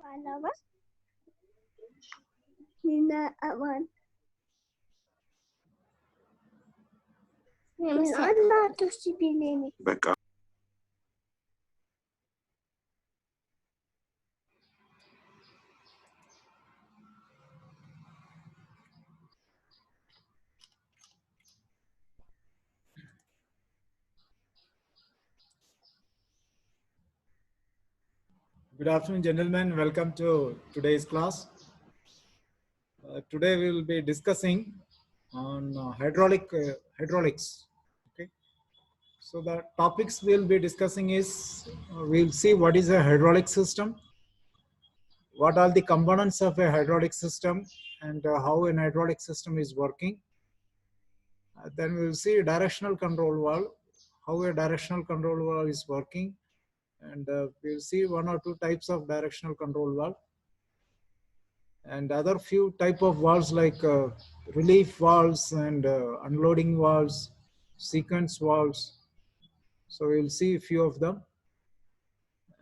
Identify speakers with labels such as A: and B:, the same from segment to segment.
A: Mana Mas? Nina Aman. Nina terus dipilih.
B: Backup.
C: Good afternoon, gentlemen. Welcome to today's class. Today we will be discussing on hydraulics. Okay. So the topics we'll be discussing is we'll see what is a hydraulic system, what are the components of a hydraulic system, and how an hydraulic system is working. Then we'll see directional control valve, how a directional control valve is working, and we'll see one or two types of directional control valve. And other few type of valves like relief valves and unloading valves, sequence valves. So we'll see a few of them.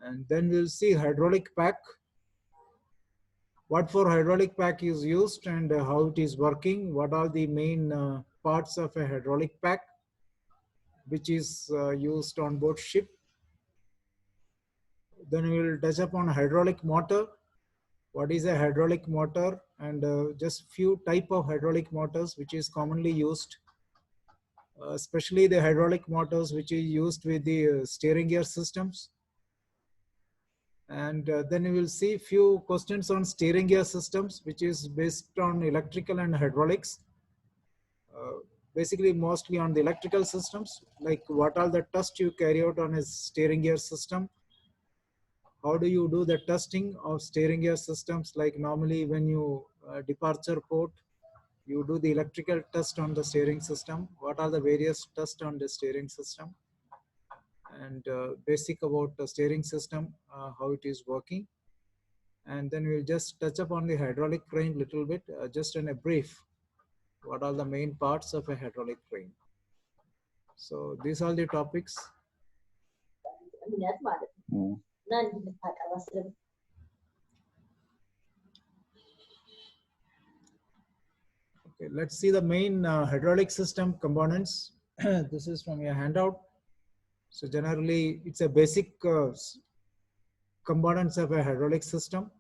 C: And then we'll see hydraulic pack. What for hydraulic pack is used and how it is working. What are the main parts of a hydraulic pack which is used on board ship. Then we will touch upon hydraulic motor. What is a hydraulic motor and just few type of hydraulic motors which is commonly used especially the hydraulic motors which is used with the steering gear systems. And then we will see few questions on steering gear systems, which is based on electrical and hydraulics. Basically mostly on the electrical systems, like what are the tests you carry out on a steering gear system. How do you do the testing of steering gear systems? Like normally when you departure port, you do the electrical test on the steering system. What are the various tests on the steering system? And basic about the steering system, how it is working. And then we'll just touch upon the hydraulic crane little bit, just in a brief. What are the main parts of a hydraulic crane? So these are the topics. Okay, let's see the main hydraulic system components. This is from your handout. So generally, it's a basic components of a hydraulic system.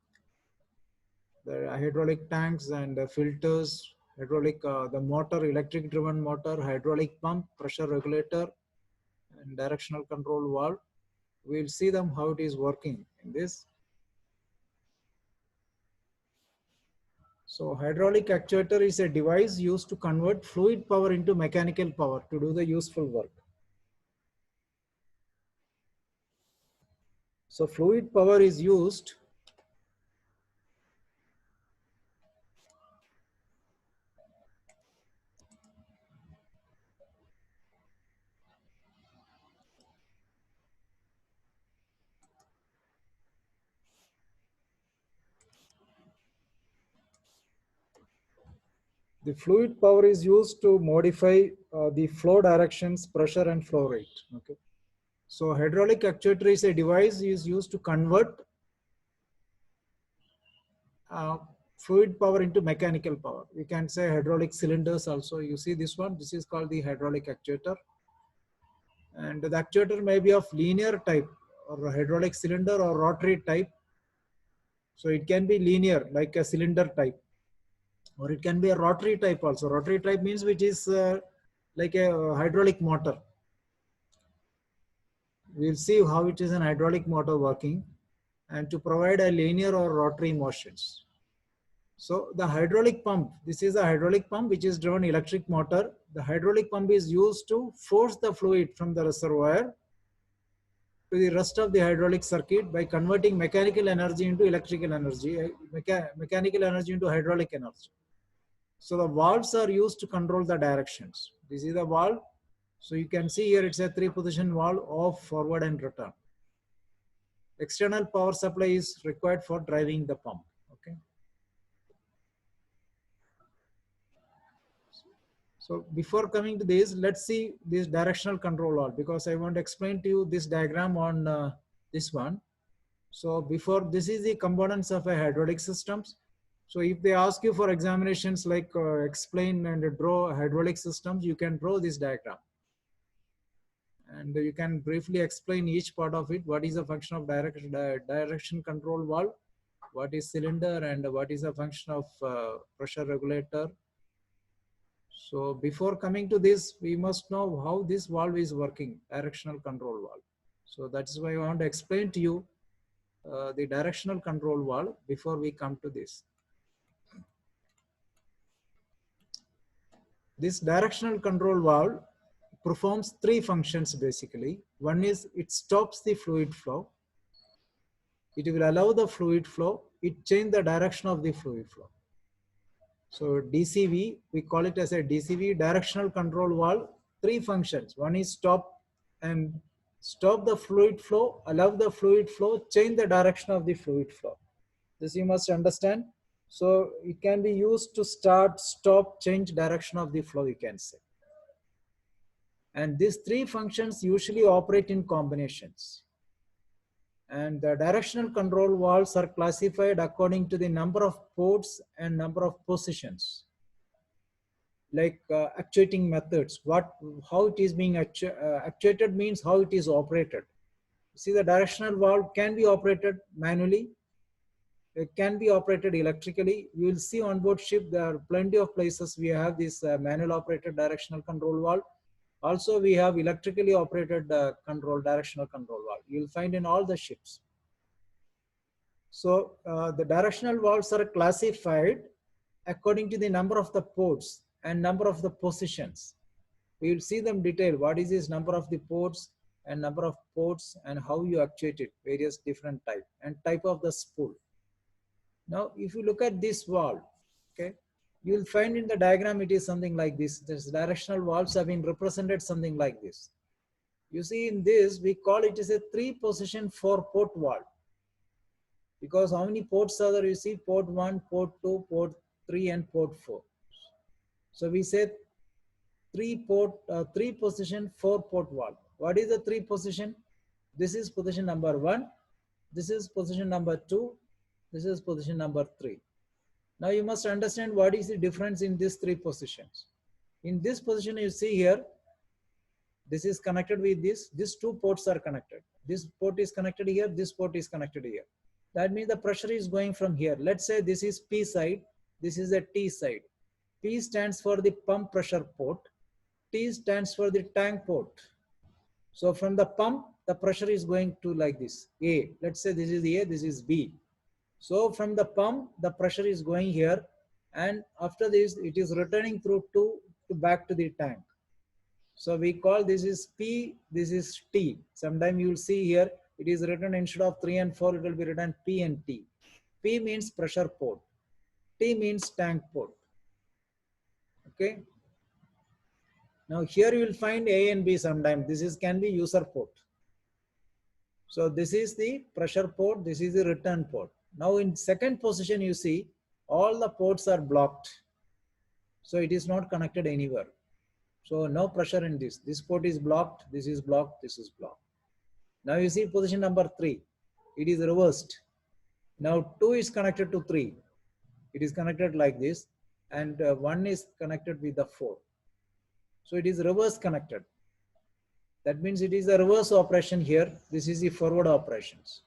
C: The hydraulic tanks and filters, hydraulic, the motor, electric driven motor, hydraulic pump, pressure regulator, and directional control valve. We'll see them how it is working in this. So hydraulic actuator is a device used to convert fluid power into mechanical power to do the useful work. So fluid power is used the fluid power is used to modify the flow directions, pressure and flow rate. Okay. So hydraulic actuator is a device is used to convert fluid power into mechanical power. We can say hydraulic cylinders also. You see this one, this is called the hydraulic actuator. And the actuator may be of linear type or hydraulic cylinder or rotary type. So it can be linear like a cylinder type, or it can be a rotary type also. Rotary type means which is like a hydraulic motor. We'll see how it is an hydraulic motor working and to provide a linear or rotary motions. So the hydraulic pump, this is a hydraulic pump which is driven electric motor. The hydraulic pump is used to force the fluid from the reservoir to the rest of the hydraulic circuit by converting mechanical energy into electrical energy, mechanical energy into hydraulic energy. So the valves are used to control the directions. This is the valve. So you can see here it's a 3-position valve, off, forward and return. External power supply is required for driving the pump. Okay. So before coming to this, let's see this directional control valve, because I want to explain to you this diagram on this one. So before, this is the components of a hydraulic systems. So if they ask you for examinations like explain and draw hydraulic systems, you can draw this diagram. And you can briefly explain each part of it. What is the function of direction control valve? What is cylinder and what is the function of pressure regulator? So before coming to this, we must know how this valve is working, directional control valve. So that's why I want to explain to you the directional control valve before we come to this. This directional control valve performs 3 functions basically. One is it stops the fluid flow. It will allow the fluid flow. It changes the direction of the fluid flow. So DCV, we call it as a DCV, directional control valve, 3 functions. One is stop the fluid flow, allow the fluid flow, change the direction of the fluid flow. This you must understand. So it can be used to start, stop, change direction of the flow, you can say. And these 3 functions usually operate in combinations. And the directional control valves are classified according to the number of ports and number of positions. Like actuating methods, how it is being actuated means how it is operated. See, the directional valve can be operated manually. It can be operated electrically. You will see on board ship, there are plenty of places we have this manual operated directional control valve. Also, we have electrically operated control, directional control valve. You'll find in all the ships. So the directional valves are classified according to the number of the ports and number of the positions. We will see them detail. What is this number of the ports and number of ports and how you actuate it, various different type and type of the spool. Now, if you look at this valve, okay, you will find in the diagram it is something like this. This directional valves have been represented something like this. You see in this, we call it as a 3-position 4-port valve. Because how many ports are there? You see port 1, port 2, port 3 and port 4. So we say 3-position 4-port valve. What is the 3 position? This is position number 1. This is position number 2. This is position number 3. Now you must understand what is the difference in these 3 positions. In this position you see here, this is connected with this. These 2 ports are connected. This port is connected here. This port is connected here. That means the pressure is going from here. Let's say this is P side. This is the T side. P stands for the pump pressure port. T stands for the tank port. So from the pump, the pressure is going to like this. A. Let's say this is A, this is B. So from the pump, the pressure is going here. And after this, it is returning through to back to the tank. So we call this is P, this is T. Sometimes you will see here, it is written instead of 3 and 4, it will be written P and T. P means pressure port. T means tank port. Okay. Now here you will find A and B sometimes. This is can be user port. So this is the pressure port. This is the return port. Now in second position, you see all the ports are blocked. So it is not connected anywhere. So no pressure in this. This port is blocked. This is blocked. This is blocked. Now you see position number 3. It is reversed. Now 2 is connected to 3. It is connected like this. And 1 is connected with the 4. So it is reverse connected. That means it is a reverse operation here. This is the forward operations.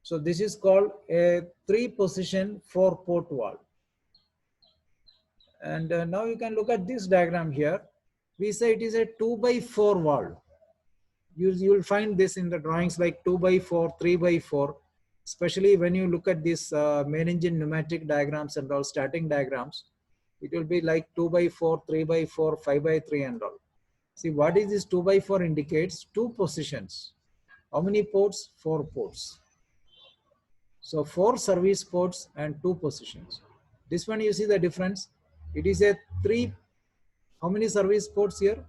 C: So this is called a 3-position 4-port valve. And now you can look at this diagram here. We say it is a 2x4 valve. You will find this in the drawings like 2x4, 3x4. Especially when you look at this main engine pneumatic diagrams and all static diagrams, it will be like 2x4, 3x4, 5x3 and all. See what is this 2x4 indicates? 2 positions. How many ports? 4 ports. So 4 service ports and 2 positions. This one you see the difference. It is a 3. How many service ports here?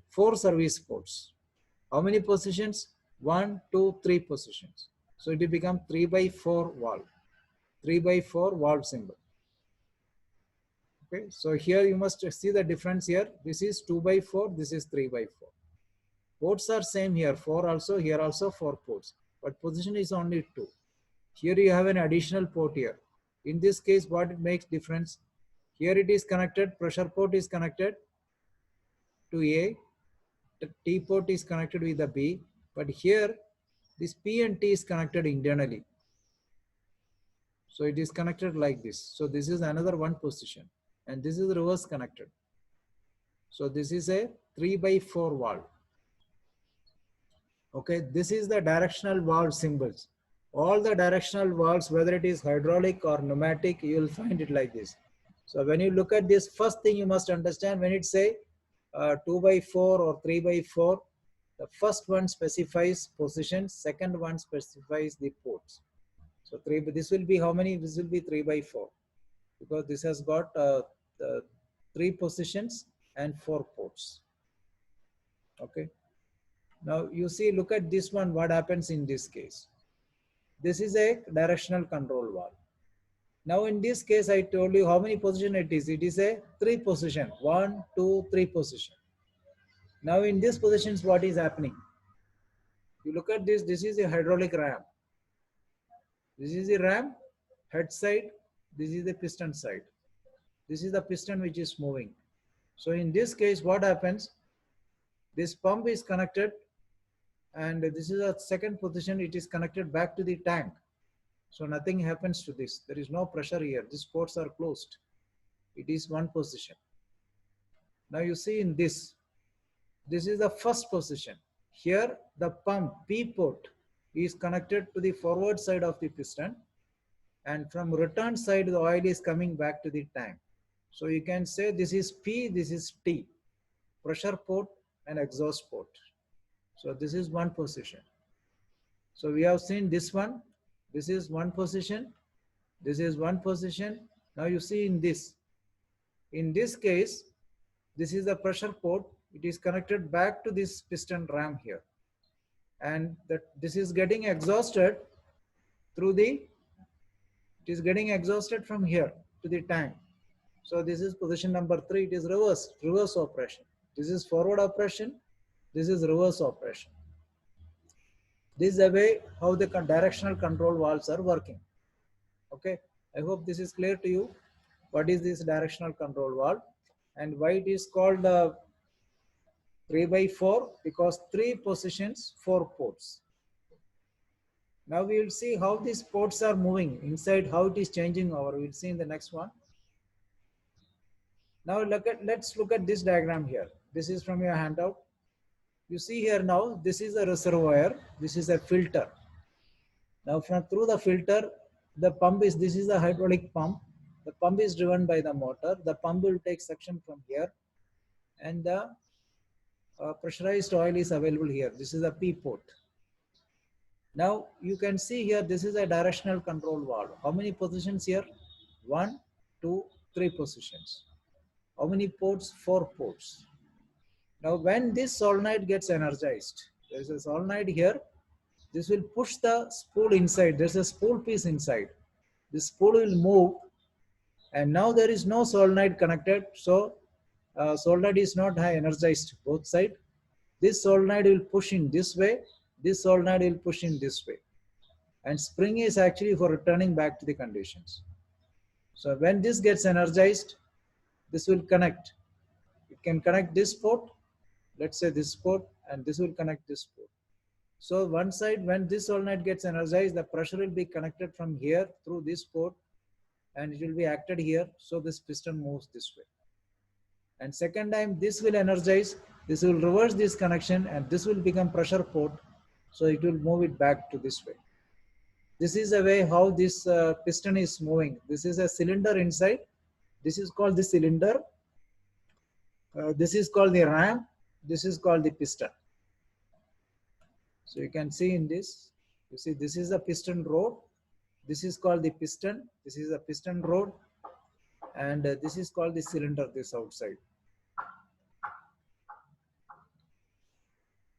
C: 4 service ports. How many positions? 1, 2, 3 positions. So it will become 3x4 valve. 3x4 valve symbol. Okay, so here you must see the difference here. This is 2x4, this is 3x4. Ports are same here, 4 also, here also 4 ports. But position is only 2. Here you have an additional port here. In this case, what it makes difference? Here it is connected, pressure port is connected to A, the T port is connected with the B, but here this P and T is connected internally. So it is connected like this. So this is another one position. And this is reverse connected. So this is a 3x4 valve. Okay, this is the directional valve symbols. All the directional valves, whether it is hydraulic or pneumatic, you will find it like this. So when you look at this, first thing you must understand when it say 2x4 or 3x4, the first one specifies position, second one specifies the ports. So this will be how many? This will be 3x4 because this has got the 3 positions and 4 ports. Okay. Now you see, look at this one, what happens in this case. This is a directional control valve. Now in this case, I told you how many position it is. It is a 3 position, 1, 2, 3 position. Now in these positions, what is happening? You look at this, this is a hydraulic ram. This is the ram, head side, this is the piston side. This is the piston which is moving. So in this case, what happens? This pump is connected and this is a second position. It is connected back to the tank. So nothing happens to this. There is no pressure here. These ports are closed. It is one position. Now you see in this, This is the first position. Here the pump P port is connected to the forward side of the piston, and from return side the oil is coming back to the tank. So you can say this is P, this is T, pressure port and exhaust port. So this is one position. So we have seen this one. This is one position. This is one position. Now you see in this. In this case, this is the pressure port. It is connected back to this piston ram here. And that this is getting exhausted through the, it is getting exhausted from here to the tank. So this is position number 3. It is reverse operation. This is forward operation. This is reverse operation. This is the way how the directional control valves are working. Okay, I hope this is clear to you. What is this directional control valve and why it is called 3x4? Because 3 positions, 4 ports. Now we will see how these ports are moving inside, how it is changing over. We will see in the next one. Now let's look at this diagram here. This is from your handout. You see here now, this is a reservoir, this is a filter. Now from through the filter, the pump is, this is the hydraulic pump. The pump is driven by the motor. The pump will take suction from here and the pressurized oil is available here. This is a P port. Now you can see here, this is a directional control valve. How many positions here? 1, 2, 3 positions. How many ports? 4 ports. Now when this solenoid gets energized, there is a solenoid here. This will push the spool inside. There's a spool piece inside. This spool will move and now there is no solenoid connected. So solenoid is not energized both sides. This solenoid will push in this way. This solenoid will push in this way. And spring is actually for returning back to the conditions. So when this gets energized, this will connect. It can connect this port, let's say this port, and this will connect this port. So one side, when this solenoid gets energized, the pressure will be connected from here through this port and it will be acted here. So this piston moves this way. And second time, this will energize, this will reverse this connection and this will become pressure port. So it will move it back to this way. This is the way how this piston is moving. This is a cylinder inside. This is called the cylinder. This is called the ram. This is called the piston. So you can see in this, you see this is a piston rod. This is called the piston. This is a piston rod. And this is called the cylinder, this outside.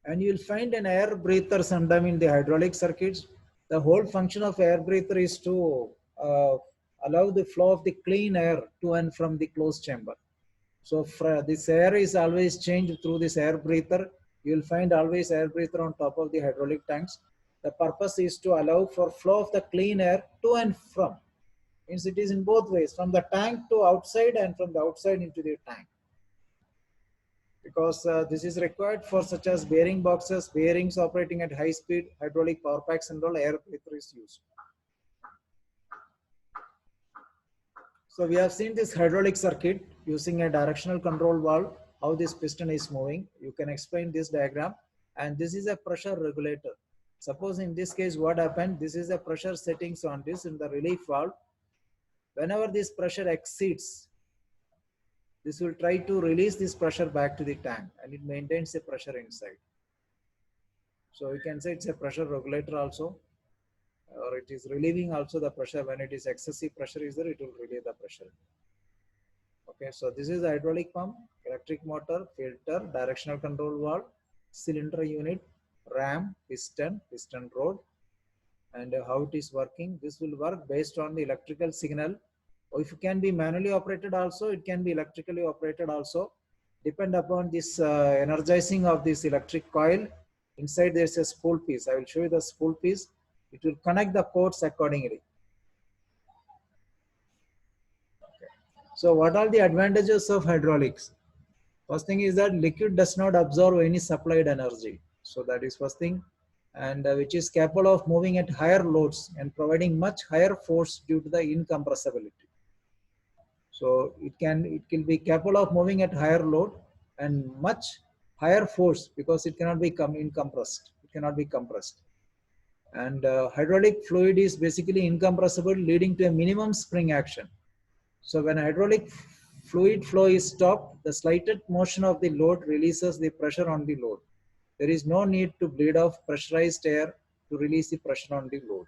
C: And you will find an air breather sometime in the hydraulic circuits. The whole function of air breather is to allow the flow of the clean air to and from the closed chamber. So this air is always changed through this air breather. You will find always air breather on top of the hydraulic tanks. The purpose is to allow for flow of the clean air to and from. Means it is in both ways, from the tank to outside and from the outside into the tank. Because this is required for such as bearing boxes, bearings operating at high speed, hydraulic power packs and all, air breather is used. So we have seen this hydraulic circuit using a directional control valve, how this piston is moving. You can explain this diagram. And this is a pressure regulator. Suppose in this case what happened, this is the pressure settings on this in the relief valve. Whenever this pressure exceeds, this will try to release this pressure back to the tank and it maintains the pressure inside. So you can say it's a pressure regulator also, or it is relieving also the pressure. When it is excessive pressure is there, it will relieve the pressure. Okay, so this is the hydraulic pump, electric motor, filter, directional control valve, cylinder unit, ram, piston, piston rod, and how it is working. This will work based on the electrical signal. Or if it can be manually operated also, it can be electrically operated also. Depend upon this energizing of this electric coil. Inside there is a spool piece. I will show you the spool piece. It will connect the ports accordingly. Okay. So what are the advantages of hydraulics? First thing is that liquid does not absorb any supplied energy. So that is first thing. And which is capable of moving at higher loads and providing much higher force due to the incompressibility. So it can be capable of moving at higher load and much higher force because it cannot be incompressed. It cannot be compressed. And hydraulic fluid is basically incompressible, leading to a minimum spring action. So when hydraulic fluid flow is stopped, the slightest motion of the load releases the pressure on the load. There is no need to bleed off pressurized air to release the pressure on the load.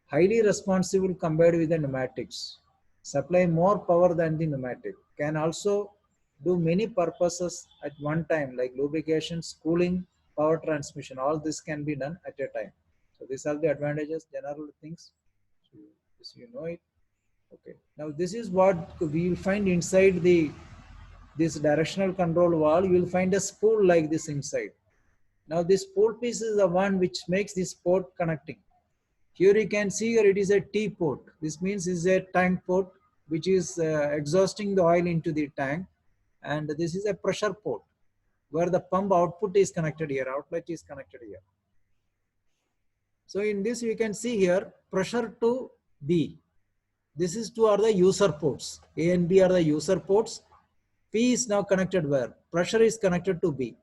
C: Highly responsive compared with the pneumatics. Supply more power than the pneumatic. Can also do many purposes at one time, like lubrication, cooling, power transmission. All this can be done at a time. So these are the advantages, general things. So you know it. Okay. Now this is what we will find inside this directional control valve. You will find a spool like this inside. Now this spool piece is the one which makes this port connecting. Here you can see here it is a T port. This means is a tank port which is exhausting the oil into the tank, and this is a pressure port where the pump output is connected here, outlet is connected here. So in this you can see here pressure to B. This is two are the user ports. A and B are the user ports. P is now connected where? Pressure is connected to B.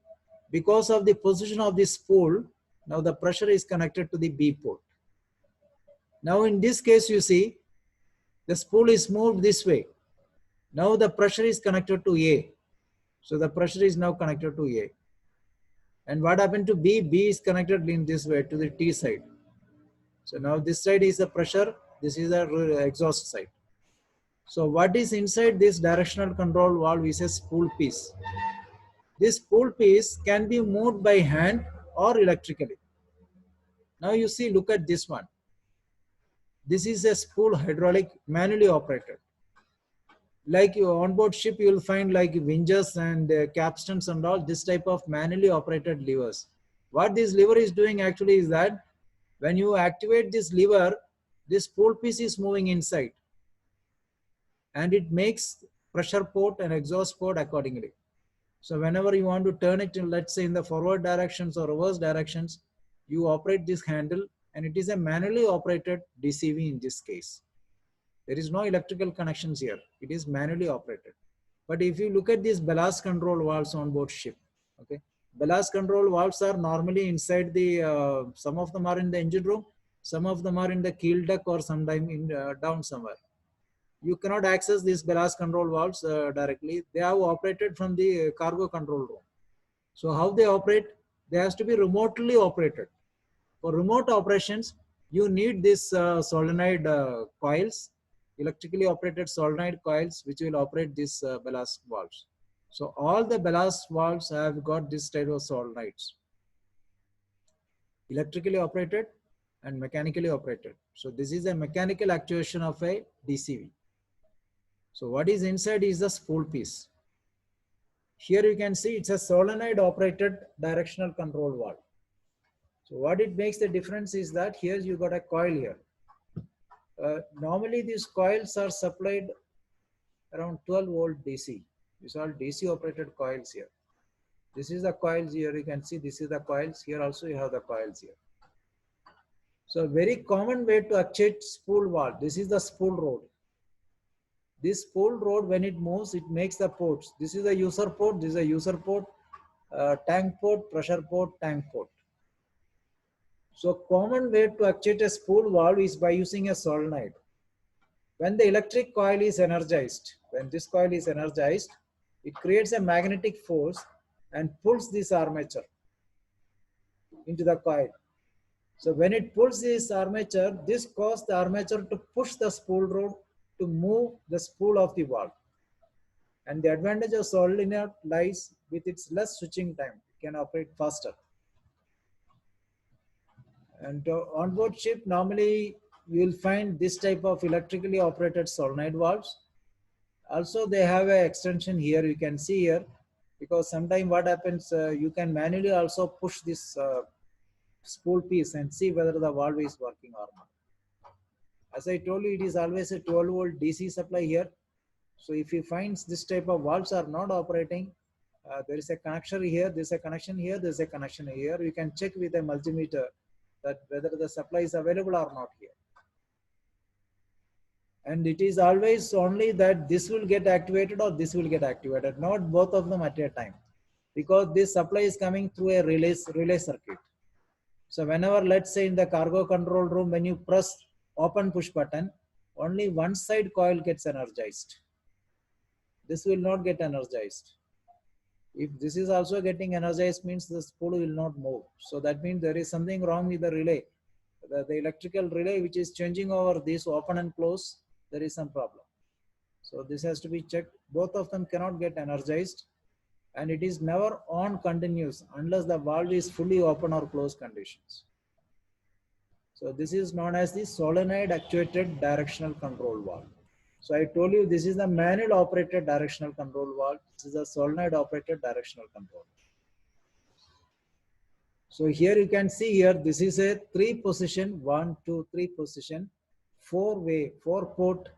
C: Because of the position of this spool, now the pressure is connected to the B port. Now in this case you see the spool is moved this way. Now the pressure is connected to A. So the pressure is now connected to A. And what happened to B? B is connected in this way to the T side. So now this side is the pressure, this is the exhaust side. So what is inside this directional control valve is a spool piece. This spool piece can be moved by hand or electrically. Now you see, look at this one. This is a spool hydraulic manually operated. Like on board ship, you will find like winches and capstans and all this type of manually operated levers. What this lever is doing actually is that when you activate this lever, this spool piece is moving inside and it makes pressure port and exhaust port accordingly. So whenever you want to turn it in, let's say in the forward directions or reverse directions, you operate this handle, and it is a manually operated DCV in this case. There is no electrical connections here. It is manually operated. But if you look at these ballast control valves on board ship, okay, ballast control valves are normally inside the, some of them are in the engine room, some of them are in the keel deck or sometime in down somewhere. You cannot access these ballast control valves directly. They are operated from the cargo control room. So how they operate? They has to be remotely operated. For remote operations, you need this solenoid coils, electrically operated solenoid coils, which will operate these ballast valves. So all the ballast valves have got this type of solenoids, electrically operated and mechanically operated. So this is a mechanical actuation of a DCV. So what is inside is the spool piece. Here you can see it's a solenoid operated directional control valve. So what it makes the difference is that here you got a coil here. Normally these coils are supplied around 12 volt DC. These are DC operated coils here. This is the coils here. You can see this is the coils here. Also you have the coils here. So very common way to actuate spool valve. This is the spool rod. This spool rod, when it moves, it makes the ports. This is a user port. This is a user port, tank port, pressure port, tank port. So common way to actuate a spool valve is by using a solenoid. When the electric coil is energized, when this coil is energized, it creates a magnetic force and pulls this armature into the coil. So when it pulls this armature, this causes the armature to push the spool rod to move the spool of the valve. And the advantage of solenoid lies with its less switching time. It can operate faster. And on board ship, normally you will find this type of electrically operated solenoid valves. Also, they have an extension here. You can see here, because sometimes what happens, you can manually also push this spool piece and see whether the valve is working or not. As I told you, it is always a 12 volt DC supply here. So if you find this type of valves are not operating, there is a connection here, there is a connection here, there is a connection here. You can check with a multimeter that whether the supply is available or not here. And it is always only that this will get activated or this will get activated, not both of them at a time. because this supply is coming through a relay circuit. So whenever, let's say in the cargo control room, when you press open push button, only one side coil gets energized. This will not get energized. If this is also getting energized, means the spool will not move. So that means there is something wrong with the relay. The electrical relay which is changing over this open and close, there is some problem. So this has to be checked. Both of them cannot get energized, and it is never on continuous unless the valve is fully open or closed conditions. So this is known as the solenoid actuated directional control valve. So I told you this is the manual operated directional control valve. This is a solenoid operated directional control. So here you can see here, this is a 3-position, 1, 2, 3 position, 4-way, 4-port,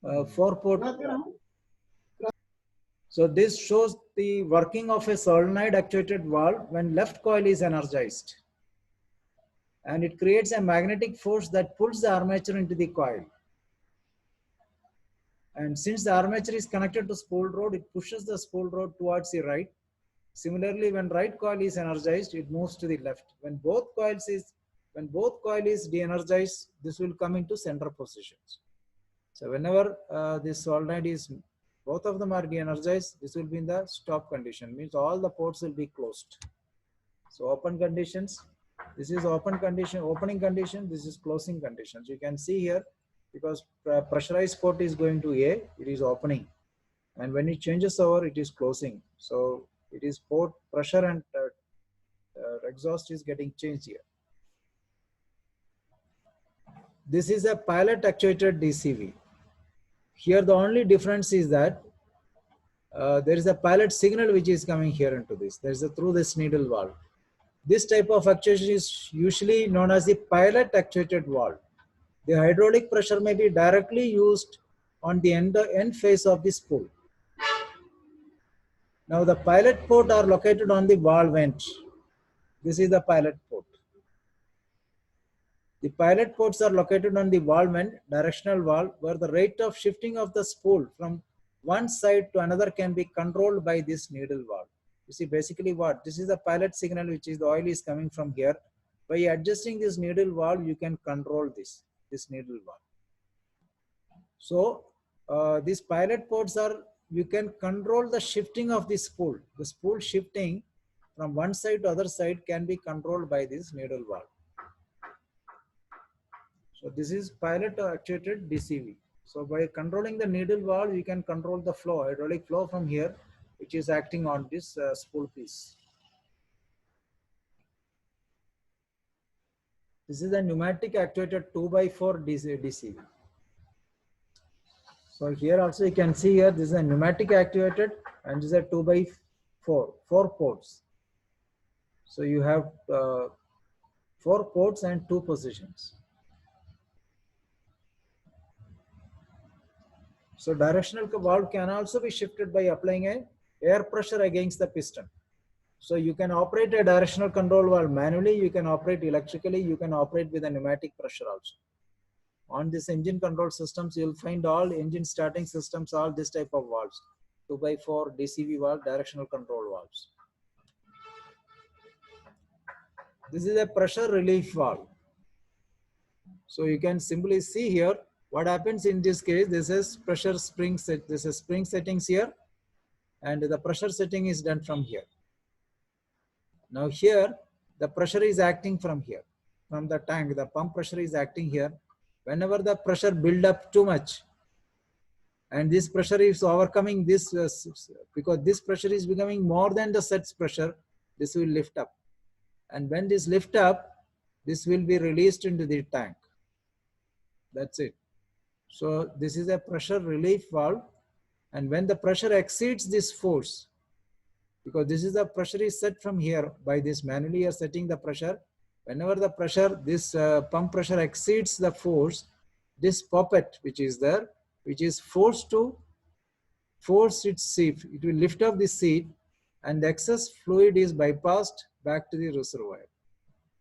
C: 4-port. So this shows the working of a solenoid actuated valve when left coil is energized. And it creates a magnetic force that pulls the armature into the coil. And since the armature is connected to spool rod, it pushes the spool rod towards the right. Similarly, when right coil is energized, it moves to the left. When both coil is de-energized, this will come into center positions. So whenever this solenoid is, both of them are de-energized, this will be in the stop condition, means all the ports will be closed. So open conditions, this is open condition, opening condition, this is closing conditions. You can see here, because pressurized port is going to A, it is opening. And when it changes over, it is closing. So it is port pressure and exhaust is getting changed here. This is a pilot actuated DCV. Here the only difference is that there is a pilot signal which is coming here into this. There is a through this needle valve. This type of actuation is usually known as the pilot actuated valve. The hydraulic pressure may be directly used on the end face of the spool. Now the pilot port are located on the valve end. This is the pilot port. The pilot ports are located on the valve end, directional valve, where the rate of shifting of the spool from one side to another can be controlled by this needle valve. You see basically what? This is the pilot signal, which is the oil is coming from here. By adjusting this needle valve, you can control this needle valve. So these pilot ports are, you can control the shifting of the spool. The spool shifting from one side to other side can be controlled by this needle valve. So this is pilot actuated DCV. So by controlling the needle valve, you can control the flow, hydraulic flow from here, which is acting on this spool piece. This is a pneumatic actuated 2x4 DCV. So here also you can see here, this is a pneumatic actuated and this is a 2x4, 4 ports. So you have 4 ports and 2 positions. So directional valve can also be shifted by applying a air pressure against the piston. So you can operate a directional control valve manually, you can operate electrically, you can operate with a pneumatic pressure also. On this engine control systems, you'll find all engine starting systems, all this type of valves. 2x4 DCV valve, directional control valves. This is a pressure relief valve. So you can simply see here what happens in this case. This is pressure spring set. This is spring settings here, and the pressure setting is done from here. Now here the pressure is acting from here, from the tank. The pump pressure is acting here. Whenever the pressure build up too much, and this pressure is overcoming this, because this pressure is becoming more than the set pressure, this will lift up. And when this lift up, this will be released into the tank. That's it. So this is a pressure relief valve. And when the pressure exceeds this force, because this is the pressure is set from here by this manually you are setting the pressure. Whenever the pressure, this pump pressure exceeds the force, this poppet which is there, which is forced to force its seat, it will lift up the seat and the excess fluid is bypassed back to the reservoir.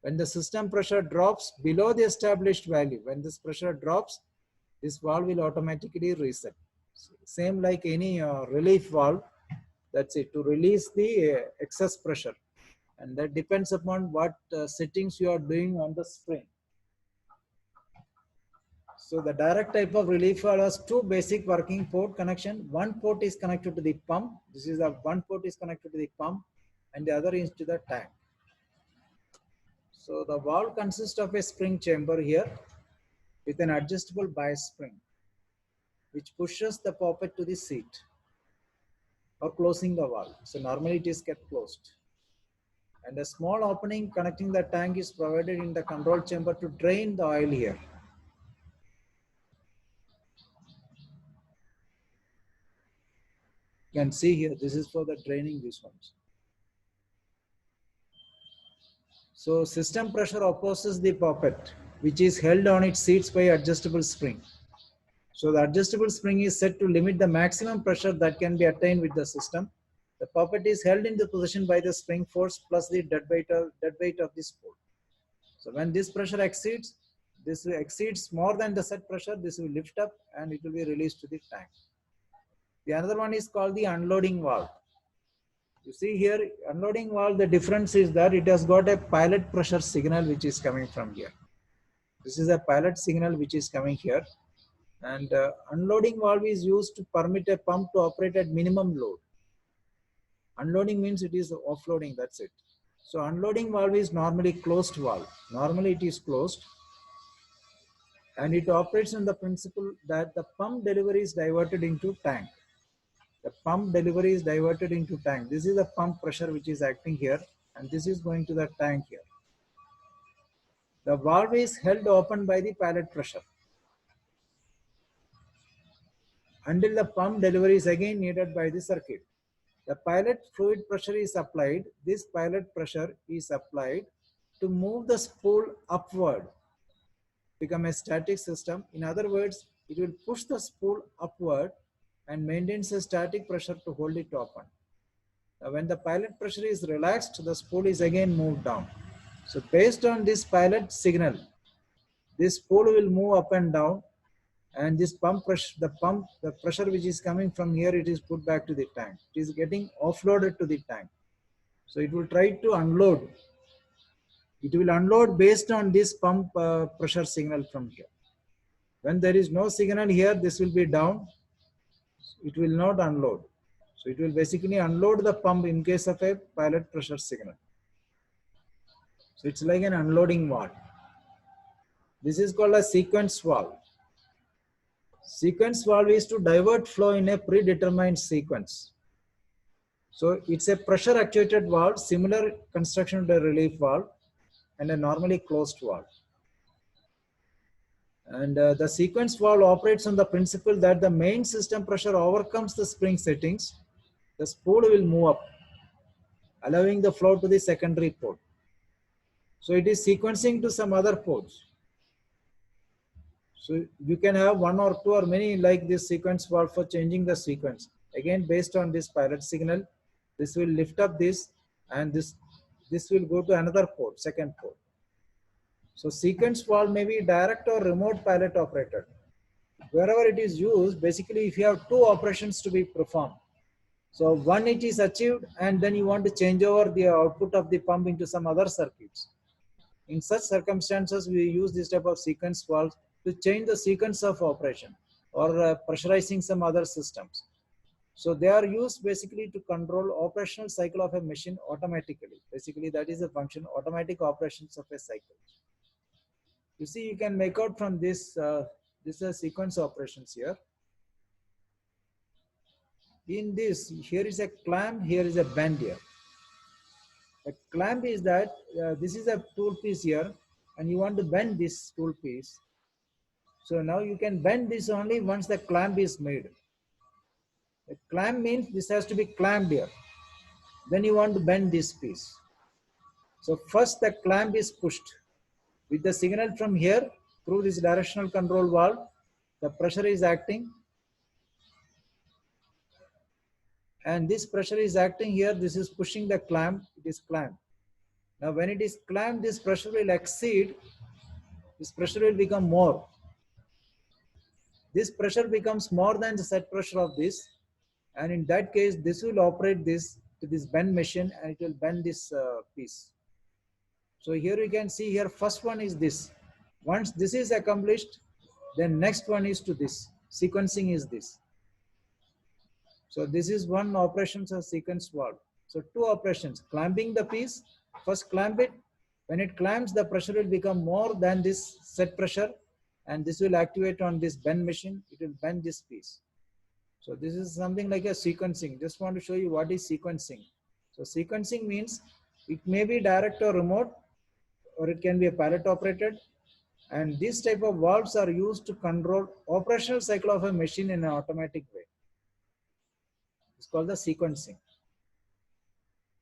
C: When the system pressure drops below the established value, when this pressure drops, this valve will automatically reset. Same like any relief valve. That's it, to release the excess pressure. And that depends upon what settings you are doing on the spring. So the direct type of relief valve has two basic working port connection. One port is connected to the pump. This is the one port is connected to the pump, and the other is to the tank. So the valve consists of a spring chamber here with an adjustable bias spring, which pushes the poppet to the seat or closing the valve. So normally it is kept closed. And a small opening connecting the tank is provided in the control chamber to drain the oil here. You can see here, this is for the draining these ones. So system pressure opposes the poppet, which is held on its seats by adjustable spring. So the adjustable spring is set to limit the maximum pressure that can be attained with the system. The poppet is held in the position by the spring force plus the dead weight of the spool. So when this pressure exceeds more than the set pressure, this will lift up and it will be released to the tank. The another one is called the unloading valve. You see here, unloading valve, the difference is that it has got a pilot pressure signal which is coming from here. This is a pilot signal which is coming here. And unloading valve is used to permit a pump to operate at minimum load. Unloading means it is offloading, that's it. So unloading valve is normally closed valve. Normally it is closed. And it operates on the principle that the pump delivery is diverted into tank. The pump delivery is diverted into tank. This is the pump pressure which is acting here, and this is going to the tank here. The valve is held open by the pilot pressure until the pump delivery is again needed by the circuit. The pilot fluid pressure is applied. This pilot pressure is applied to move the spool upward, become a static system. In other words, it will push the spool upward and maintains a static pressure to hold it open. Now, when the pilot pressure is relaxed, the spool is again moved down. So based on this pilot signal, this spool will move up and down, and this pump pressure, the pressure which is coming from here, it is put back to the tank. It is getting offloaded to the tank. So it will try to unload. It will unload based on this pump pressure signal from here. When there is no signal here, this will be down. It will not unload. So it will basically unload the pump in case of a pilot pressure signal. So it's like an unloading valve. This is called a sequence valve. Sequence valve is to divert flow in a predetermined sequence. So it's a pressure actuated valve, similar construction to a relief valve, and a normally closed valve. And the sequence valve operates on the principle that the main system pressure overcomes the spring settings. The spool will move up, allowing the flow to the secondary port. So it is sequencing to some other ports. So you can have one or two or many like this sequence valve for changing the sequence. Again, based on this pilot signal, this will lift up this, and this will go to another port, second port. So sequence valve may be direct or remote pilot operated. Wherever it is used, basically if you have two operations to be performed. So one it is achieved, and then you want to change over the output of the pump into some other circuits. In such circumstances, we use this type of sequence valve to change the sequence of operation or pressurizing some other systems. So they are used basically to control operational cycle of a machine automatically. Basically that is the function, automatic operations of a cycle. You see, you can make out from this, this is sequence operations here. In this, here is a clamp, here is a bend here. A clamp is that this is a tool piece here, and you want to bend this tool piece. So now you can bend this only once the clamp is made. A clamp means this has to be clamped here. Then you want to bend this piece. So first the clamp is pushed. With the signal from here through this directional control valve, the pressure is acting. And this pressure is acting here. This is pushing the clamp. It is clamped. Now when it is clamped, this pressure will exceed. This pressure will become more. This pressure becomes more than the set pressure of this. And in that case, this will operate this to this bend machine, and it will bend this piece. So here you can see here, first one is this. Once this is accomplished, then next one is to this. Sequencing is this. So this is one operations of sequence valve. So two operations, clamping the piece, first clamp it. When it clamps, the pressure will become more than this set pressure, and this will activate on this bend machine. It will bend this piece. So this is something like a sequencing. Just want to show you what is sequencing. So sequencing means it may be direct or remote, or it can be a pilot operated. And these type of valves are used to control operational cycle of a machine in an automatic way. It's called the sequencing.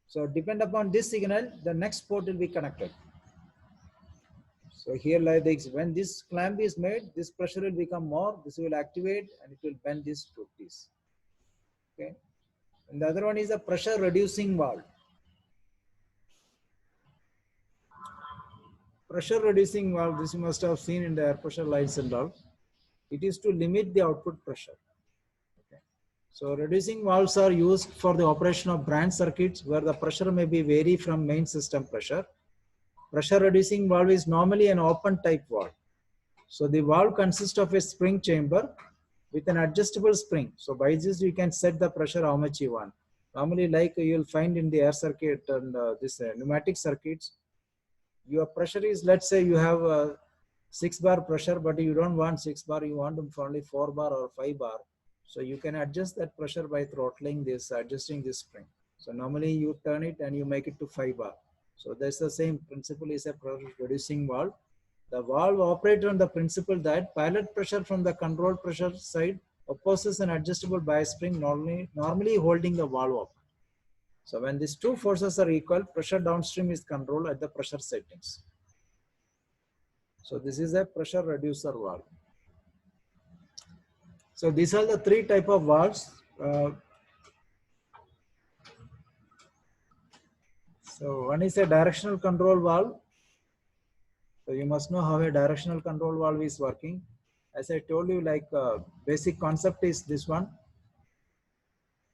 C: So depend upon this signal, the next port will be connected. So here like this, when this clamp is made, this pressure will become more, this will activate and it will bend this two piece. Okay. And the other one is a pressure reducing valve. Pressure reducing valve, this you must have seen in the air pressure lines and all. It is to limit the output pressure. Okay. So reducing valves are used for the operation of branch circuits where the pressure may be vary from main system pressure. Pressure reducing valve is normally an open type valve. So the valve consists of a spring chamber with an adjustable spring. So by this you can set the pressure how much you want. Normally like you'll find in the air circuit and this pneumatic circuits, your pressure is, let's say you have 6 bar pressure, but you don't want 6 bar, you want only 4 bar or 5 bar. So you can adjust that pressure by throttling this, adjusting this spring. So normally you turn it and you make it to 5 bar. So that's the same principle is a pressure reducing valve. The valve operates on the principle that pilot pressure from the control pressure side opposes an adjustable bias spring normally holding the valve open. So when these two forces are equal, pressure downstream is controlled at the pressure settings. So this is a pressure reducer valve. So these are the three type of valves. So one is a directional control valve. So you must know how a directional control valve is working. As I told you, like basic concept is this one.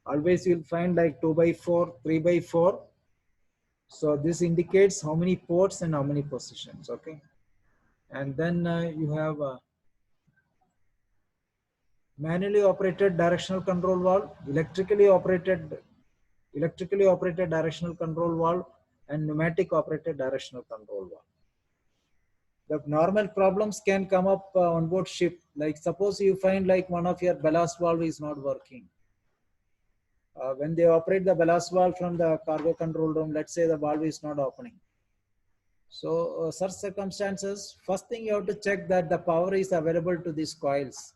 C: Always you'll find like 2x4, 3x4. So this indicates how many ports and how many positions, okay? And then you have manually operated directional control valve, electrically operated directional control valve, and pneumatic operated directional control valve. The normal problems can come up on board ship. Like suppose you find like one of your ballast valve is not working. When they operate the ballast valve from the cargo control room, let's say the valve is not opening. So such circumstances, first thing you have to check that the power is available to these coils.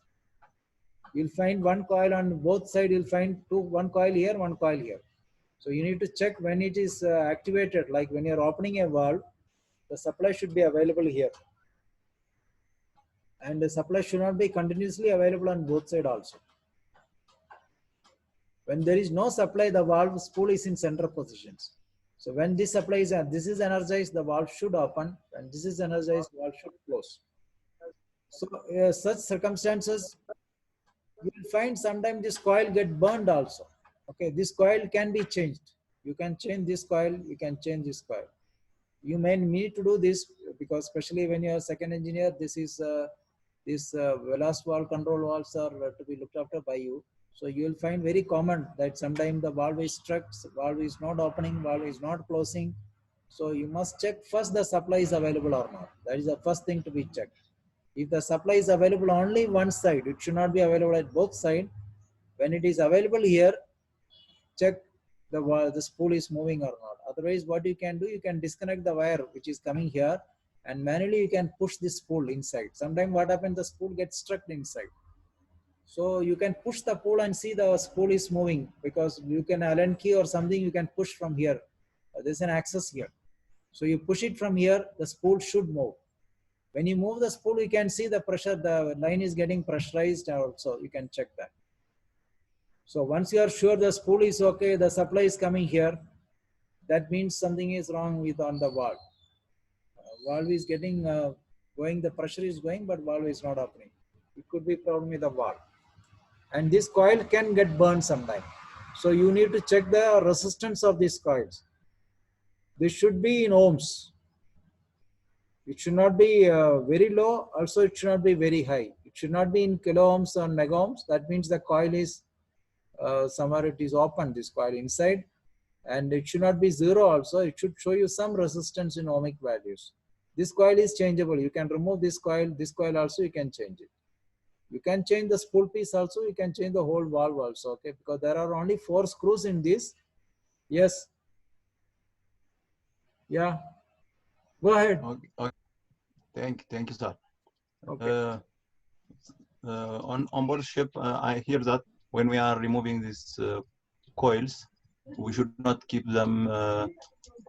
C: You'll find one coil on both sides, you'll find one coil here, one coil here. So you need to check when it is activated, like when you're opening a valve, the supply should be available here. And the supply should not be continuously available on both sides also. When there is no supply, the valve spool is in center positions. So when this supply is, this is energized, the valve should open. When this is energized, valve should close. So such circumstances, you will find sometimes this coil get burned also. Okay, this coil can be changed. You can change this coil, you can change this coil. You may need to do this because especially when you are second engineer, this is ballast valve control valves are to be looked after by you. So you will find very common that sometimes the valve is stuck, valve is not opening, valve is not closing. So you must check first the supply is available or not. That is the first thing to be checked. If the supply is available only one side, it should not be available at both sides. When it is available here, check the spool is moving or not. Otherwise, what you can do, you can disconnect the wire which is coming here and manually you can push this spool inside. Sometimes what happens, the spool gets stuck inside. So you can push the spool and see the spool is moving because you can Allen key or something you can push from here. There's an access here. So you push it from here, the spool should move. When you move the spool, you can see the pressure, the line is getting pressurized also, you can check that. So once you are sure the spool is okay, the supply is coming here, that means something is wrong with on the valve. Valve is getting going, the pressure is going, but valve is not opening. It could be problem with the valve. and this coil can get burned sometime. So you need to check the resistance of these coils. This should be in ohms. It should not be very low. Also, it should not be very high. It should not be in kilo ohms or mega ohms. That means the coil is somewhere it is open, this coil inside, and it should not be zero also. It should show you some resistance in ohmic values. This coil is changeable. You can remove this coil also you can change it. You can change the spool piece also, you can change the whole valve also, okay? Because there are only 4 screws in this. Yes. Yeah. Go ahead.
B: Okay, okay. Thank you, sir.
C: Okay.
B: On board ship, I hear that when we are removing these coils, we should not keep them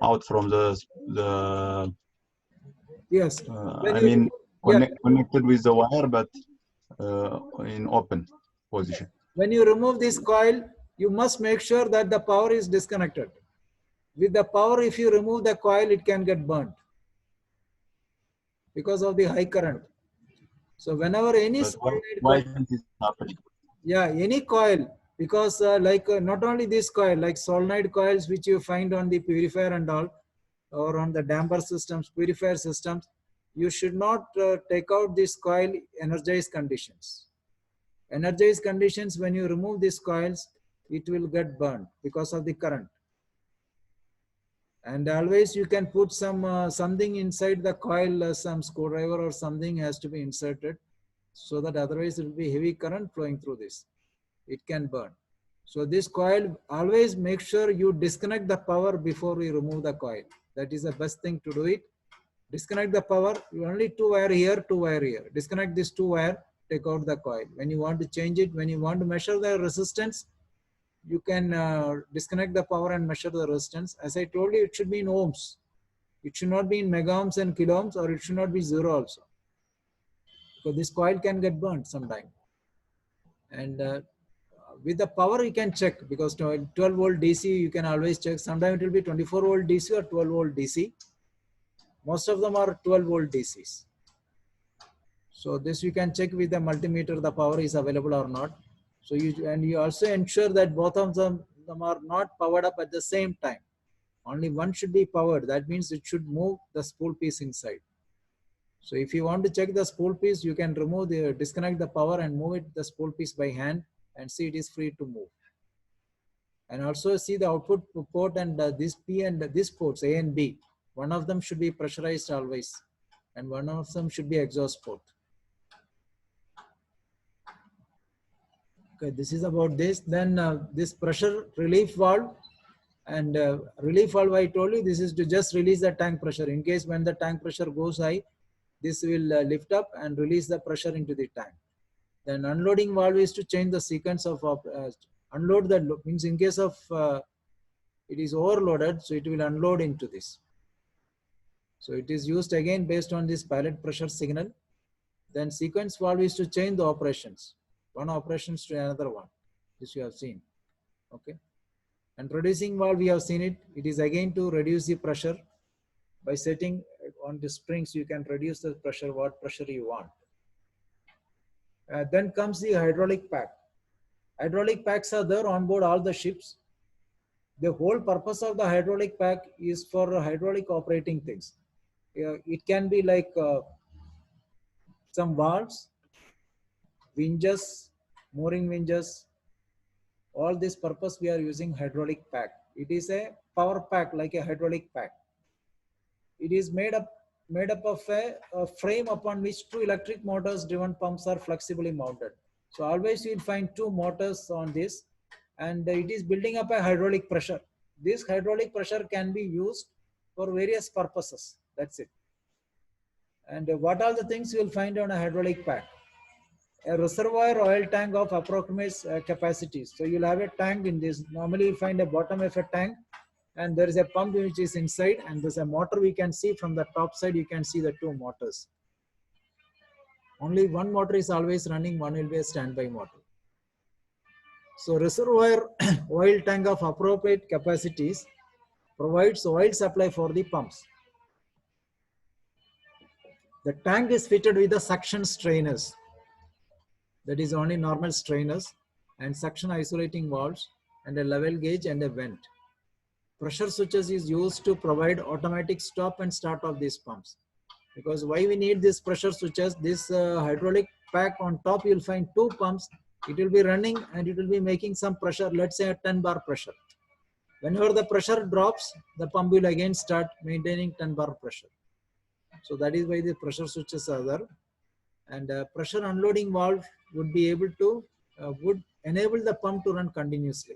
B: out from the
C: Yes.
B: connected with the wire, but in open position.
C: When you remove this coil, you must make sure that the power is disconnected. With the power, if you remove the coil, it can get burnt because of the high current. So whenever any
B: why isn't this happening?
C: Yeah, any coil, because not only this coil, like solenoid coils which you find on the purifier and all, or on the damper systems, purifier systems, you should not take out this coil energized conditions. Energized conditions, when you remove these coils, it will get burned because of the current. And always you can put some something inside the coil, some screwdriver or something has to be inserted, so that otherwise it will be heavy current flowing through this. It can burn. So this coil, always make sure you disconnect the power before you remove the coil. That is the best thing to do it. Disconnect the power. You only 2 wire here, 2 wire here. Disconnect this 2 wire, take out the coil. When you want to change it, when you want to measure the resistance, you can disconnect the power and measure the resistance. As I told you, it should be in ohms. It should not be in mega ohms and kilo ohms, or it should not be zero also. So this coil can get burnt sometime. And with the power you can check, because 12 volt DC you can always check. Sometimes it will be 24 volt DC or 12 volt DC. Most of them are 12 volt DCs. So this you can check with the multimeter, the power is available or not. So you also ensure that both of them are not powered up at the same time. Only one should be powered. That means it should move the spool piece inside. So if you want to check the spool piece, you can disconnect the power and move the spool piece by hand and see it is free to move. And also see the output port and this P and this ports A and B. One of them should be pressurized always, and one of them should be exhaust port. Okay, this is about this. Then this pressure relief valve, and relief valve, I told you, this is to just release the tank pressure. In case when the tank pressure goes high, this will lift up and release the pressure into the tank. Then unloading valve is to change the sequence of unload the, means in case of it is overloaded, so it will unload into this. So it is used again based on this pilot pressure signal. Then sequence valve is to change the operations, one operations to another one. This you have seen. Okay. And reducing valve, we have seen it. It is again to reduce the pressure. By setting on the springs, you can reduce the pressure, what pressure you want. Then comes the hydraulic pack. Hydraulic packs are there on board all the ships. The whole purpose of the hydraulic pack is for hydraulic operating things. It can be like some valves, winches, mooring winches. All this purpose we are using hydraulic pack. It is a power pack, like a hydraulic pack. It is made up of a frame upon which 2 electric motors driven pumps are flexibly mounted. So always you will find 2 motors on this, and it is building up a hydraulic pressure. This hydraulic pressure can be used for various purposes. That's it. And what are the things you will find on a hydraulic pack? A reservoir oil tank of approximate capacities. So you'll have a tank in this. Normally you find a bottom of a tank, and there is a pump which is inside, and there's a motor we can see from the top side. You can see the 2 motors. Only one motor is always running, one will be a standby motor. So reservoir oil tank of appropriate capacities provides oil supply for the pumps. The tank is fitted with the suction strainers. That is only normal strainers. and suction isolating valves and a level gauge and a vent. Pressure switches is used to provide automatic stop and start of these pumps. Because why we need these pressure switches, this hydraulic pack on top, you'll find two pumps. It will be running and it will be making some pressure, let's say a 10 bar pressure. Whenever the pressure drops, the pump will again start maintaining 10 bar pressure. So that is why the pressure switches are there. And pressure unloading valve would be able to, would enable the pump to run continuously.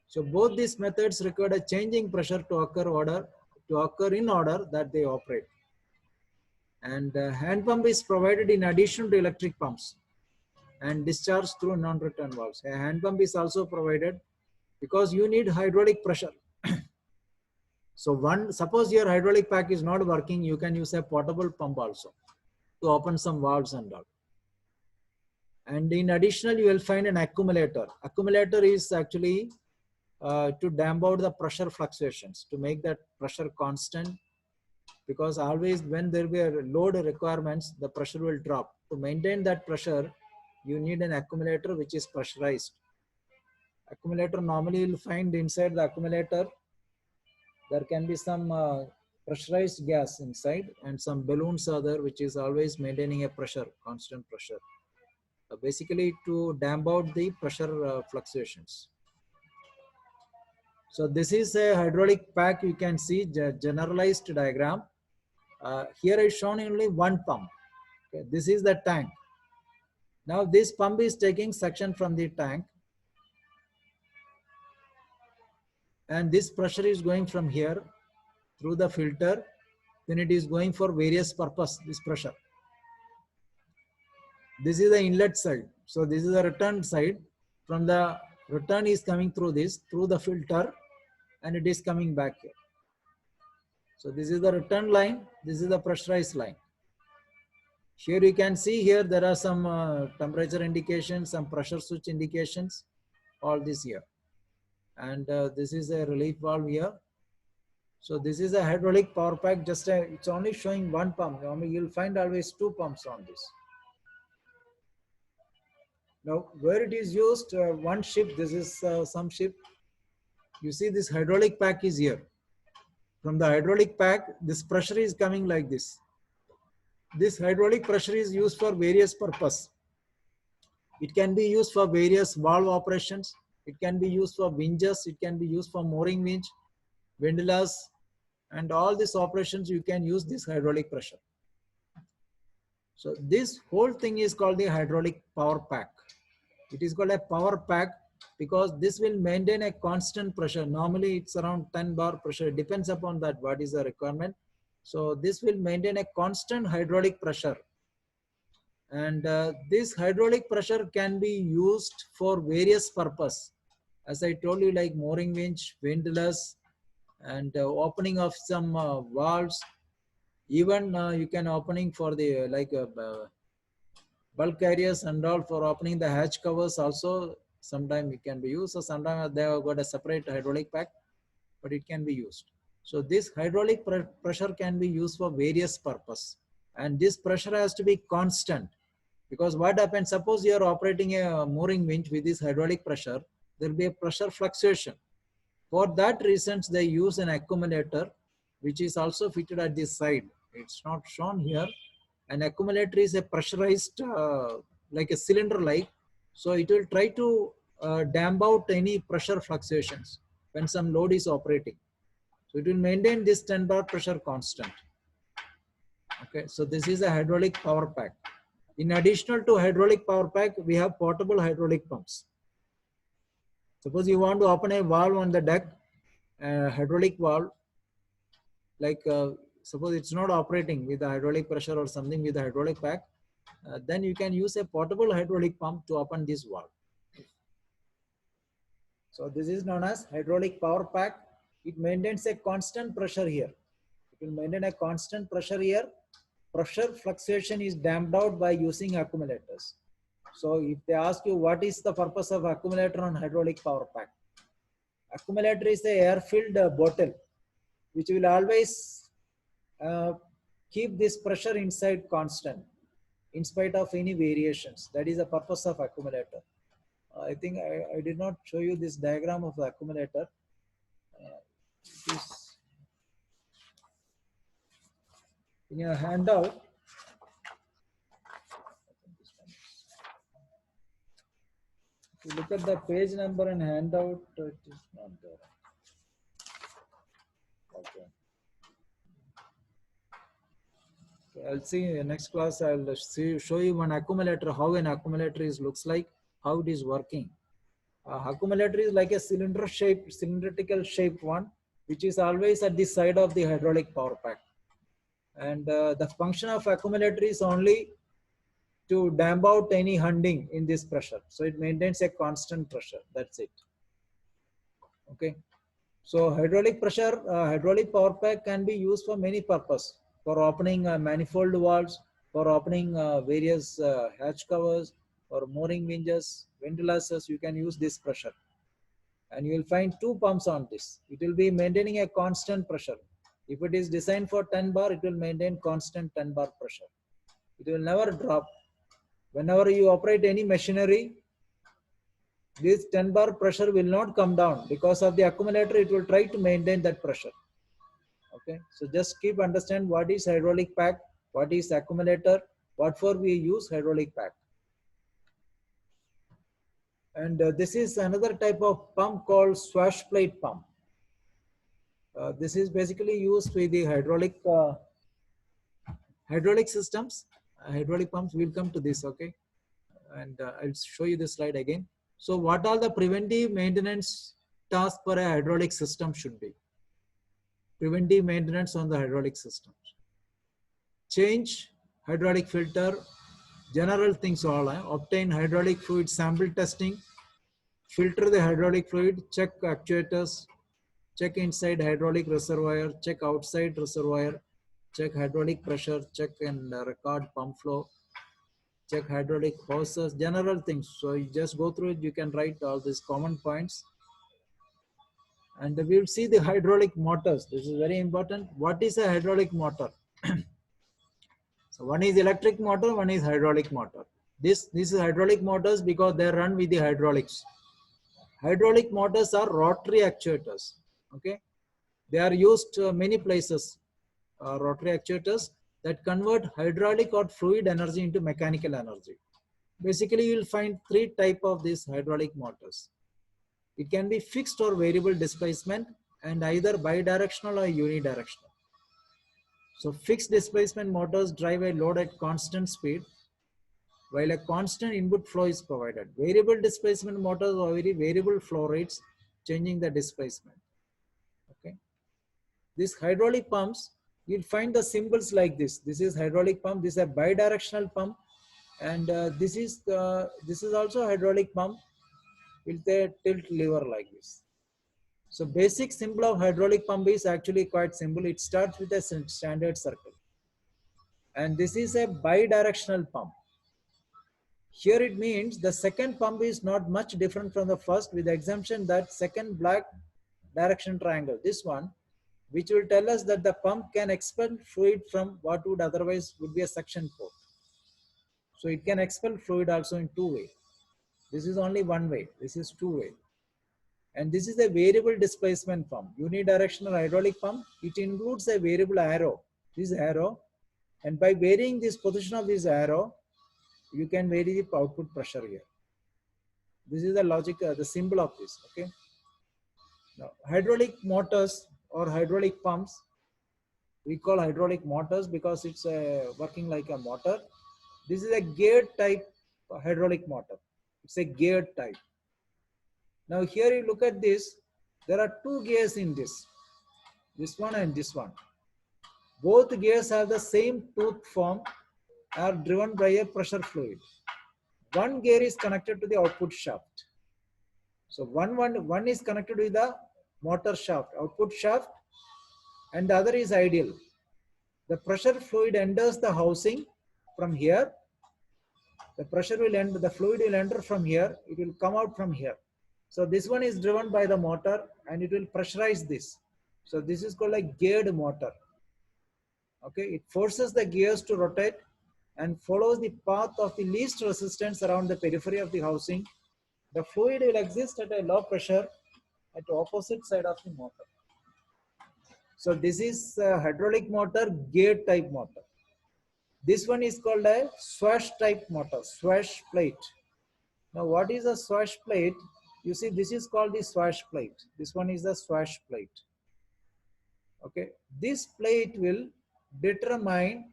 C: So both these methods require a changing pressure to occur in order that they operate. And hand pump is provided in addition to electric pumps and discharged through non-return valves. A hand pump is also provided because you need hydraulic pressure. So suppose your hydraulic pack is not working, you can use a portable pump also to open some valves and all. And in addition, you will find an accumulator. Accumulator is actually to damp out the pressure fluctuations, to make that pressure constant, because always when there were load requirements, the pressure will drop. To maintain that pressure, you need an accumulator which is pressurized. Accumulator, normally you'll find inside the accumulator, there can be some pressurized gas inside and some balloons are there which is always maintaining a pressure, constant pressure. Basically to damp out the pressure fluctuations. So this is a hydraulic pack. You can see generalized diagram. Here is shown only one pump. Okay, this is the tank. Now this pump is taking suction from the tank, and this pressure is going from here through the filter. Then it is going for various purpose, this pressure. This is the inlet side. So this is the return side. From the return is coming through this, through the filter, and it is coming back here. So this is the return line. This is the pressurized line. Here you can see here there are some temperature indications, some pressure switch indications, all this here. And this is a relief valve here. So this is a hydraulic power pack. It's only showing one pump. Normally you'll find always two pumps on this. Now where it is used, one ship, this is some ship. You see this hydraulic pack is here. From the hydraulic pack, this pressure is coming like this. This hydraulic pressure is used for various purposes. It can be used for various valve operations. It can be used for winches. It can be used for mooring winch, windlass, and all these operations you can use this hydraulic pressure. So this whole thing is called the hydraulic power pack. It is called a power pack because this will maintain a constant pressure. Normally it's around 10 bar pressure. It depends upon that what is the requirement. So this will maintain a constant hydraulic pressure. And this hydraulic pressure can be used for various purposes. As I told you, like mooring winch, windlass, and opening of some valves. Even you can opening for the bulk carriers and all, for opening the hatch covers also. Sometimes it can be used. So sometimes they have got a separate hydraulic pack, but it can be used. So this hydraulic pressure can be used for various purposes. And this pressure has to be constant. Because what happens, suppose you are operating a mooring winch with this hydraulic pressure, there will be a pressure fluctuation. For that reasons, they use an accumulator, which is also fitted at this side. It's not shown here. An accumulator is a pressurized, like a cylinder like. So it will try to damp out any pressure fluctuations when some load is operating. So it will maintain this 10 bar pressure constant. Okay, so this is a hydraulic power pack. In addition to hydraulic power pack, we have portable hydraulic pumps. Suppose you want to open a valve on the deck, hydraulic valve, like suppose it's not operating with the hydraulic pressure or something with the hydraulic pack, then you can use a portable hydraulic pump to open this valve. So this is known as hydraulic power pack. It maintains a constant pressure here. It will maintain a constant pressure here. Pressure fluctuation is damped out by using accumulators. So if they ask you what is the purpose of accumulator on hydraulic power pack, accumulator is a air-filled bottle which will always keep this pressure inside constant in spite of any variations. That is the purpose of accumulator. I think I did not show you this diagram of the accumulator. It is in your handout. If you look at the page number and handout, it is not there. Okay. I'll see you in next class. I'll show you one accumulator, how an accumulator looks like, how it is working. Accumulator is like a cylindrical shaped one, which is always at the side of the hydraulic power pack. And the function of accumulator is only to damp out any hunting in this pressure. So it maintains a constant pressure. That's it. Okay. So hydraulic pressure, hydraulic power pack can be used for many purposes. For opening manifold valves, for opening various hatch covers, or mooring winches, windlasses, you can use this pressure. And you will find two pumps on this. It will be maintaining a constant pressure. If it is designed for 10 bar, it will maintain constant 10 bar pressure. It will never drop. Whenever you operate any machinery, this 10 bar pressure will not come down because of the accumulator. It will try to maintain that pressure. Okay, so just keep understand what is hydraulic pack, what is accumulator, what for we use hydraulic pack. And this is another type of pump called swash plate pump. This is basically used with the hydraulic systems. Hydraulic pumps, will come to this, okay? And I'll show you this slide again. So what are the preventive maintenance tasks for a hydraulic system should be? Preventive maintenance on the hydraulic systems. Change hydraulic filter, general things all. Obtain hydraulic fluid sample testing, filter the hydraulic fluid, check actuators, check inside hydraulic reservoir, check outside reservoir, check hydraulic pressure, check and record pump flow, check hydraulic hoses, general things. So you just go through it, you can write all these common points. And we will see the hydraulic motors. This is very important. What is a hydraulic motor? So one is electric motor, one is hydraulic motor. This is hydraulic motors because they run with the hydraulics. Hydraulic motors are rotary actuators. Okay, they are used many places. Rotary actuators that convert hydraulic or fluid energy into mechanical energy. Basically, you will find three types of these hydraulic motors. It can be fixed or variable displacement and either bidirectional or unidirectional. So fixed displacement motors drive a load at constant speed while a constant input flow is provided. Variable displacement motors are very variable flow rates, changing the displacement. Okay. These hydraulic pumps, you'll find the symbols like this. This is hydraulic pump. This is a bidirectional pump, and this is also a hydraulic pump with a tilt lever like this. So basic symbol of hydraulic pump is actually quite simple. It starts with a standard circle, and this is a bidirectional pump. Here it means the second pump is not much different from the first, with the exemption that second black direction triangle, this one, which will tell us that the pump can expel fluid from what would otherwise would be a suction port. So it can expel fluid also in two ways. This is only one way. This is two way. And this is a variable displacement pump. Unidirectional hydraulic pump, it includes a variable arrow, this arrow. And by varying this position of this arrow, you can vary the output pressure here. This is the logic, the symbol of this, okay? Now, hydraulic motors or hydraulic pumps, we call hydraulic motors because it's working like a motor. This is a geared type hydraulic motor. It's a geared type. Now here you look at this, there are two gears in this one and this one. Both gears have the same tooth form, are driven by a pressure fluid. One gear is connected to the output shaft. So one is connected with the motor shaft, output shaft, and the other is ideal. The pressure fluid enters the housing from here. The pressure will enter, the fluid will enter from here. It will come out from here. So this one is driven by the motor and it will pressurize this. So this is called a geared motor. Okay, it forces the gears to rotate and follows the path of the least resistance around the periphery of the housing The fluid will exist at a low pressure at the opposite side of the motor. So this is a hydraulic motor, gear type motor. This one is called a swash type motor, swash plate. Now what is a swash plate? You see, this is called the swash plate. This one is the swash plate. Okay, this plate will determine,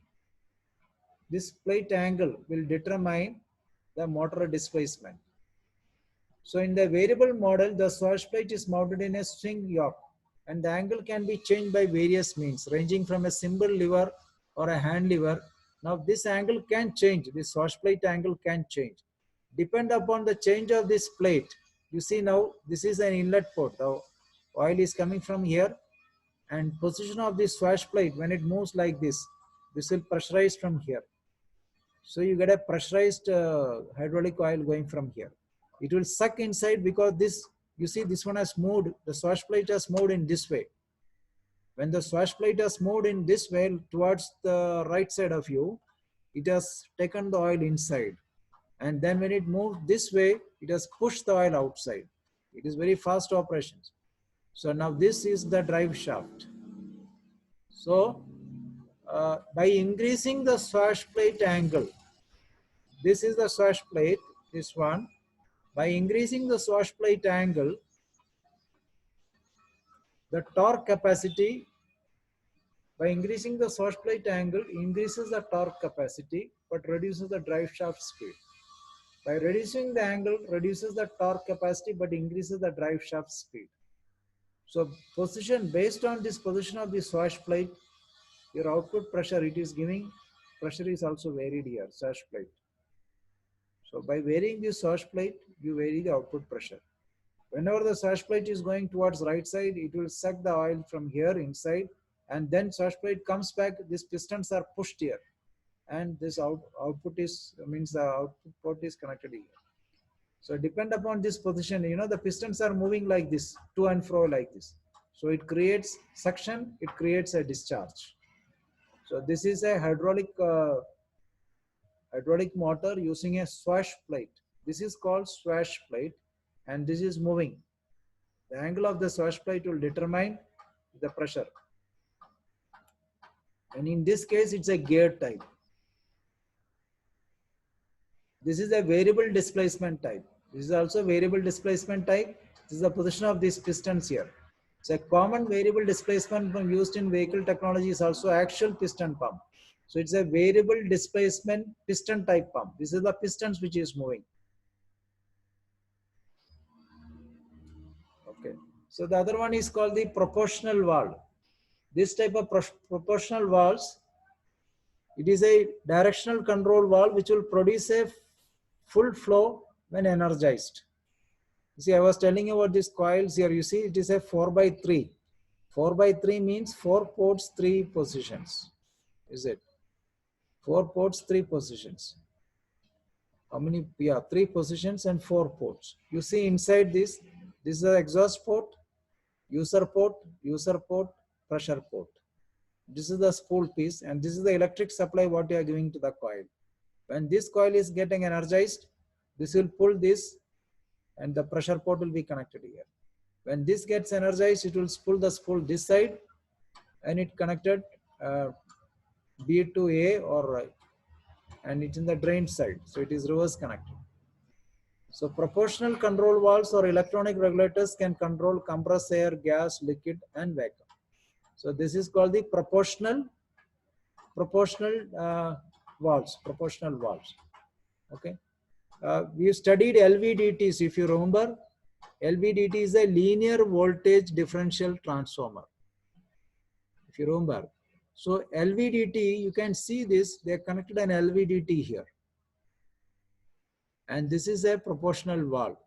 C: this plate angle will determine the motor displacement. So in the variable model, the swash plate is mounted in a swing yoke, and the angle can be changed by various means, ranging from a simple lever or a hand lever. Now this angle can change, this swash plate angle can change. Depend upon the change of this plate. You see now, this is an inlet port. The oil is coming from here, and position of this swash plate, when it moves like this will pressurize from here. So you get a pressurized hydraulic oil going from here. It will suck inside because this, you see, this one has moved, the swash plate has moved in this way. When the swash plate has moved in this way towards the right side of you, it has taken the oil inside. And then when it moved this way, it has pushed the oil outside. It is very fast operations. So now this is the drive shaft. So by increasing the swash plate angle, this is the swash plate, this one. By increasing the swash plate angle, the torque capacity, by increasing the swash plate angle, increases the torque capacity but reduces the drive shaft speed. By reducing the angle, reduces the torque capacity but increases the drive shaft speed. So position, based on this position of the swash plate, your output pressure it is giving, pressure is also varied here, swash plate. So by varying the swash plate, you vary the output pressure. Whenever the swash plate is going towards right side, it will suck the oil from here inside, and then swash plate comes back, these pistons are pushed here, and this output is, means the output port is connected here. So depend upon this position, you know, the pistons are moving like this, to and fro like this. So it creates suction, it creates a discharge. So this is a hydraulic motor using a swash plate. This is called swash plate, and this is moving. The angle of the swash plate will determine the pressure. And in this case, it's a gear type. This is a variable displacement type. This is also variable displacement type. This is the position of these pistons here. So a common variable displacement pump used in vehicle technology is also axial piston pump. So it's a variable displacement piston type pump. This is the pistons which is moving. Okay. So the other one is called the proportional valve. This type of proportional valves, it is a directional control valve which will produce a full flow when energized. You see, I was telling you about these coils here. You see, it is a 4x3. 4x3 means 4 ports, 3 positions. Is it? 4 ports, 3 positions. How many? Yeah, 3 positions and 4 ports. You see inside this is the exhaust port, user port, pressure port. This is the spool piece, and this is the electric supply what you are giving to the coil. When this coil is getting energized, this will pull this, and the pressure port will be connected here. When this gets energized, it will pull the spool this side, and it connected B to A, or and it's in the drain side, so it is reverse connected. So proportional control valves or electronic regulators can control compressed air, gas, liquid, and vacuum. So this is called the proportional valves. Okay. We studied LVDTs. If you remember, LVDT is a linear voltage differential transformer. If you remember, so LVDT, you can see this. They are connected an LVDT here, and this is a proportional valve.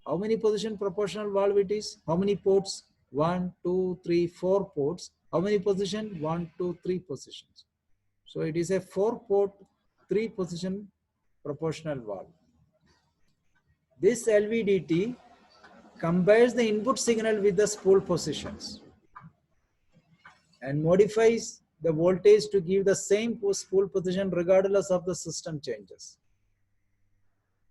C: How many position proportional valve it is? How many ports? 1, 2, 3, 4 ports. How many position? 1, 2, 3 positions. So it is a 4-port, 3-position proportional valve. This LVDT compares the input signal with the spool positions and modifies the voltage to give the same spool position regardless of the system changes.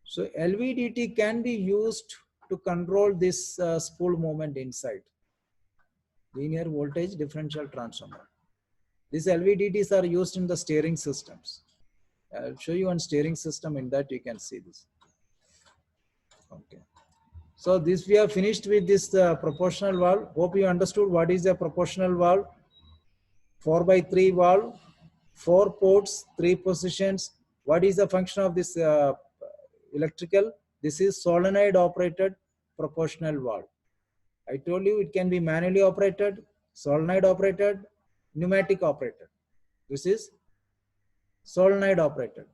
C: So LVDT can be used to control this spool movement inside. Linear voltage differential transformer. These LVDTs are used in the steering systems. I'll show you one steering system. In that you can see this. Okay. So this we have finished with this proportional valve. Hope you understood what is a proportional valve. 4x3 valve, 4 ports, 3 positions. What is the function of this electrical? This is solenoid operated proportional valve. I told you it can be manually operated, solenoid operated, pneumatic operated. This is solenoid operated.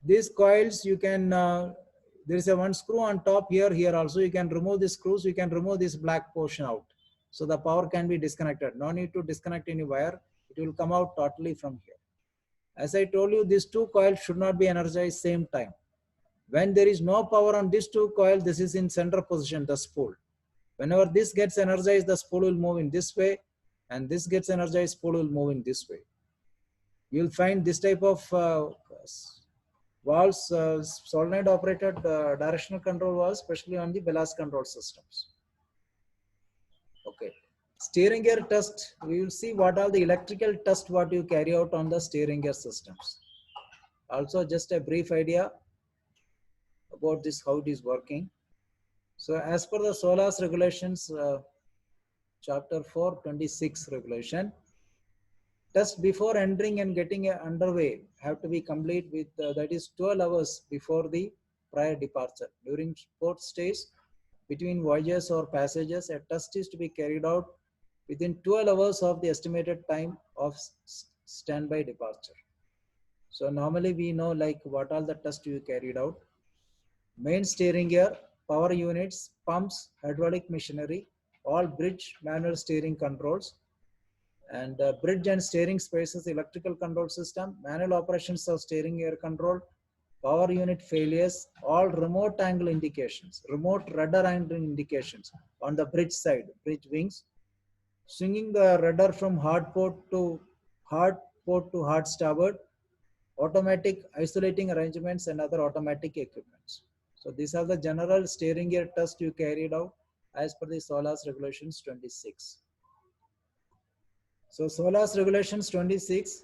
C: These coils you can, there is a one screw on top here, here also you can remove the screws, you can remove this black portion out. So the power can be disconnected. No need to disconnect any wire. It will come out totally from here. As I told you, these two coils should not be energized same time. When there is no power on these two coils, this is in center position, the spool. Whenever this gets energized, the spool will move in this way, and this gets energized, spool will move in this way. You will find this type of valves, solenoid operated directional control valves, especially on the Velas control systems. Okay. Steering gear test, we will see what are the electrical tests what you carry out on the steering gear systems. Also just a brief idea about this, how it is working. So as per the SOLAS regulations, chapter 426 regulation, test before entering and getting underway have to be complete with, that is 12 hours before the prior departure. During port stays, between voyages or passages, a test is to be carried out within 12 hours of the estimated time of standby departure. So normally we know like what all the tests you carried out. Main steering gear, power units, pumps, hydraulic machinery, all bridge manual steering controls, and bridge and steering spaces electrical control system, manual operations of steering gear control, power unit failures, all remote angle indications, remote rudder angle indications on the bridge side, bridge wings, swinging the rudder from hard port to hard starboard, automatic isolating arrangements and other automatic equipments. So these are the general steering gear tests you carried out as per the SOLAS regulations 26. So SOLAS regulations 26,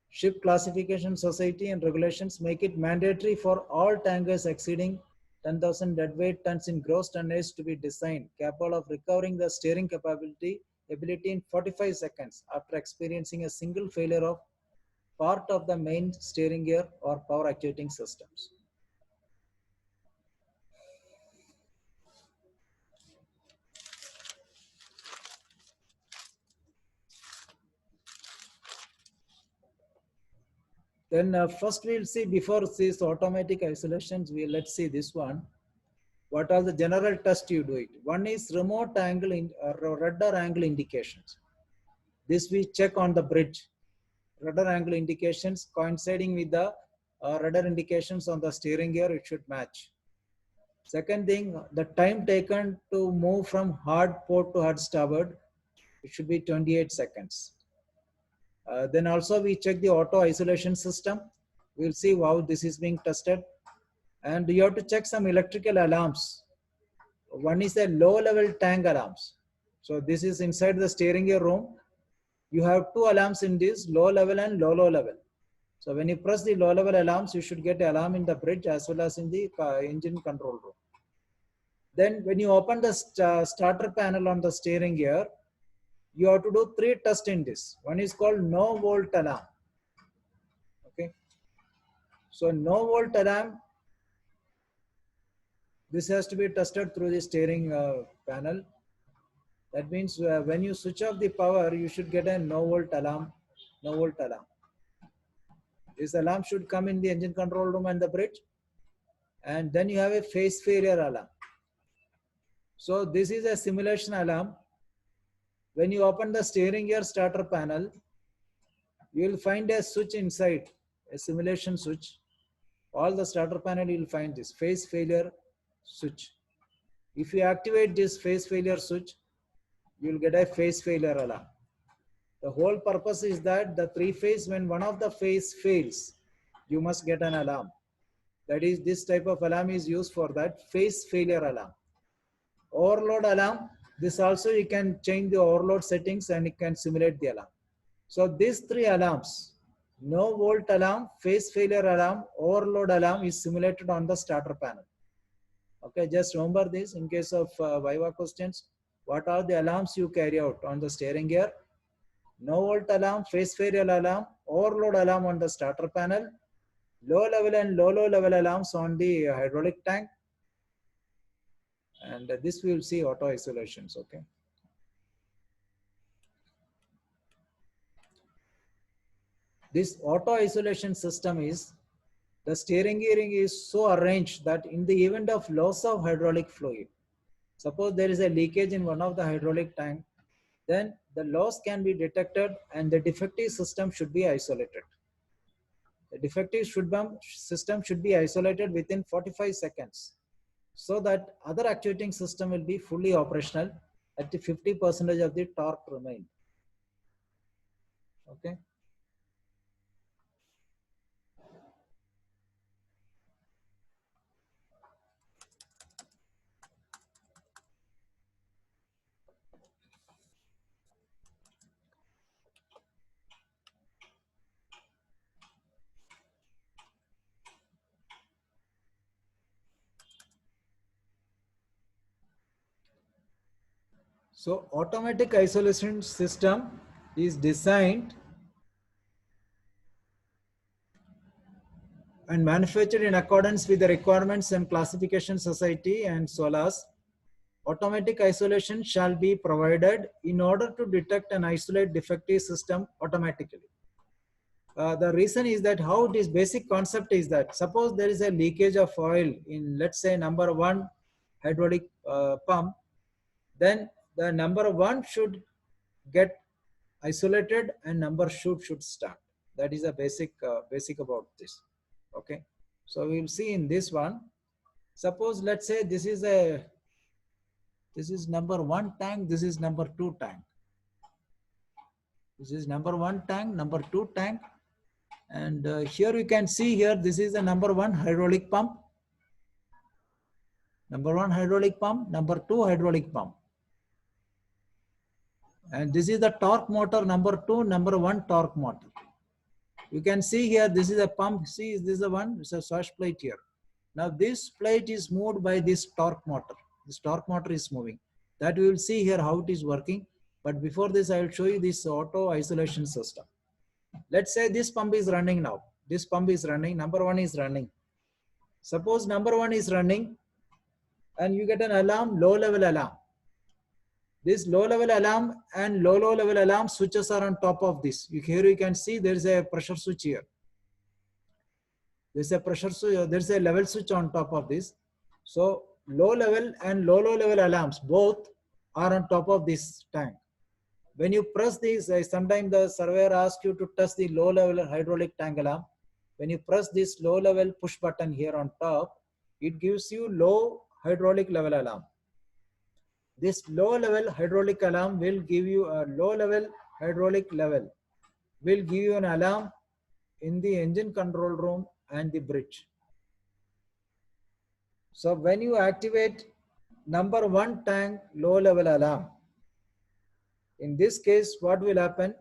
C: Ship Classification Society and regulations make it mandatory for all tankers exceeding 10,000 deadweight tons in gross tonnage to be designed capable of recovering the steering ability in 45 seconds after experiencing a single failure of part of the main steering gear or power actuating systems. Then first we'll see, before these automatic isolations, let's see this one. What are the general tests you do it? One is remote angle rudder angle indications. This we check on the bridge. Rudder angle indications coinciding with the rudder indications on the steering gear, it should match. Second thing, the time taken to move from hard port to hard starboard, it should be 28 seconds. Then also we check the auto isolation system. We'll see how this is being tested. And you have to check some electrical alarms. One is a low level tank alarms. So this is inside the steering gear room. You have two alarms in this, low level and low level. So when you press the low level alarms, you should get alarm in the bridge as well as in the engine control room. Then when you open the starter panel on the steering gear, you have to do 3 tests in this. One is called no volt alarm. Okay. So no volt alarm, this has to be tested through the steering panel. That means when you switch off the power, you should get a no volt alarm. No volt alarm. This alarm should come in the engine control room and the bridge. And then you have a phase failure alarm. So this is a simulation alarm. When you open the steering gear starter panel, you will find a switch inside, a simulation switch. All the starter panel, you will find this phase failure switch. If you activate this phase failure switch, you will get a phase failure alarm. The whole purpose is that the 3 phase, when one of the phase fails, you must get an alarm. That is, this type of alarm is used for that phase failure alarm. Overload alarm, this also you can change the overload settings and it can simulate the alarm. So these three alarms, no volt alarm, phase failure alarm, overload alarm is simulated on the starter panel. Okay, just remember this in case of Viva questions. What are the alarms you carry out on the steering gear? No volt alarm, phase failure alarm, overload alarm on the starter panel, low level and low level alarms on the hydraulic tank. And this we will see auto isolations, okay. This auto isolation system is, the steering gearing is so arranged that in the event of loss of hydraulic fluid, suppose there is a leakage in one of the hydraulic tank, then the loss can be detected and the defective system should be isolated. The defective system should be isolated within 45 seconds so that other actuating system will be fully operational at the 50% of the torque remained. Okay. So automatic isolation system is designed and manufactured in accordance with the requirements and classification society and SOLAS. Automatic isolation shall be provided in order to detect and isolate defective system automatically. The reason is that how this basic concept is that suppose there is a leakage of oil in, let's say, number 1 hydraulic pump, then the number 1 should get isolated and number should start. That is a basic about this. Okay, so we will see in this one. Suppose let's say this is number 1 tank, this is number 2 tank. This is number 1 tank, number 2 tank, and here you can see here this is the number 1 hydraulic pump. Number 1 hydraulic pump, number 2 hydraulic pump. And this is the torque motor number 2, number 1 torque motor. You can see here, this is a pump. See, this is the one, it's a switch plate here. Now this plate is moved by this torque motor. This torque motor is moving. That we will see here how it is working. But before this, I will show you this auto isolation system. Let's say this pump is running now. This pump is running, number 1 is running. Suppose number 1 is running and you get an alarm, low level alarm. This low level alarm and low level alarm switches are on top of this. Here you can see there is a pressure switch here. There's a pressure switch, there's a level switch on top of this. So low level and low level alarms both are on top of this tank. When you press this, sometimes the surveyor asks you to touch the low level hydraulic tank alarm. When you press this low level push button here on top, it gives you low hydraulic level alarm. This low level hydraulic alarm will give you a low level hydraulic level, will give you an alarm in the engine control room and the bridge. So when you activate number 1 tank low level alarm, in this case, what will happen?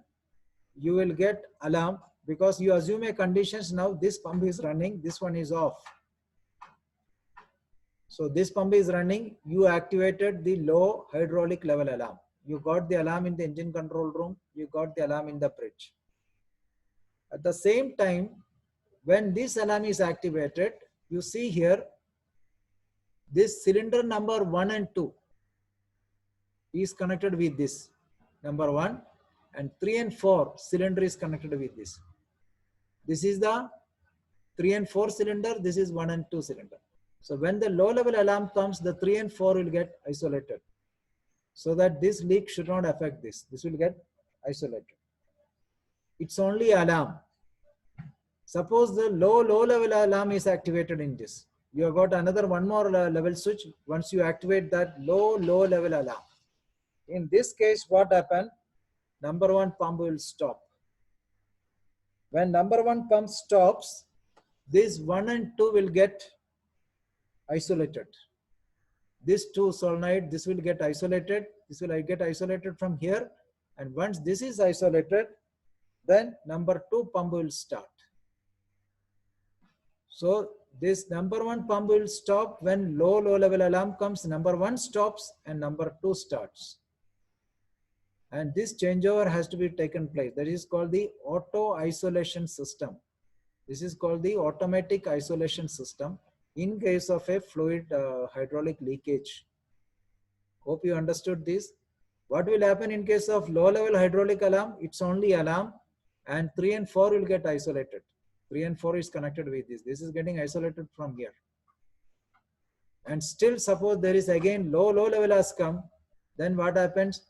C: You will get alarm because you assume a conditions. Now this pump is running, this one is off. So this pump is running, you activated the low hydraulic level alarm. You got the alarm in the engine control room, you got the alarm in the bridge. At the same time, when this alarm is activated, you see here, this cylinder number 1 and 2 is connected with this number 1, and 3 and 4 cylinder is connected with this. This is the 3 and 4 cylinder, this is 1 and 2 cylinder. So when the low level alarm comes, the 3 and 4 will get isolated so that this leak should not affect this. This will get isolated. It's only alarm. Suppose the low level alarm is activated in this. You have got another one more level switch. Once you activate that low level alarm. In this case, what happened? Number 1 pump will stop. When number 1 pump stops, This 1 and 2 will get isolated. This 2 solenoid, this will get isolated. This will get isolated from here. And once this is isolated, then number 2 pump will start. So this number 1 pump will stop when low level alarm comes. Number 1 stops and number 2 starts. And this changeover has to be taken place. That is called the auto isolation system. This is called the automatic isolation system in case of a fluid hydraulic leakage. Hope you understood this. What will happen in case of low level hydraulic alarm? It's only alarm, and 3 and 4 will get isolated. 3 and 4 is connected with this. This is getting isolated from here. And still suppose there is again low level has come, then what happens?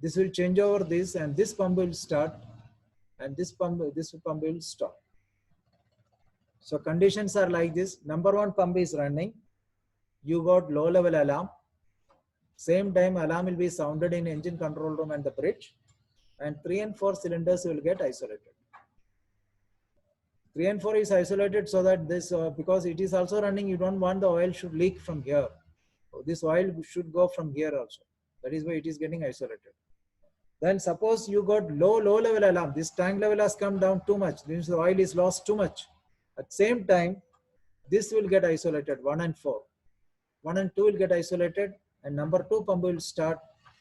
C: This will change over this, and this pump will start, and this pump will stop. So conditions are like this. Number 1 pump is running. You got low level alarm. Same time alarm will be sounded in engine control room and the bridge, and 3 and 4 cylinders will get isolated. 3 and 4 is isolated so that this, because it is also running, you don't want the oil should leak from here. This oil should go from here also. That is why it is getting isolated. Then suppose you got low level alarm. This tank level has come down too much. This the oil is lost too much. At the same time, this will get isolated, 1 and 4. 1 and 2 will get isolated, and number 2 pump will start.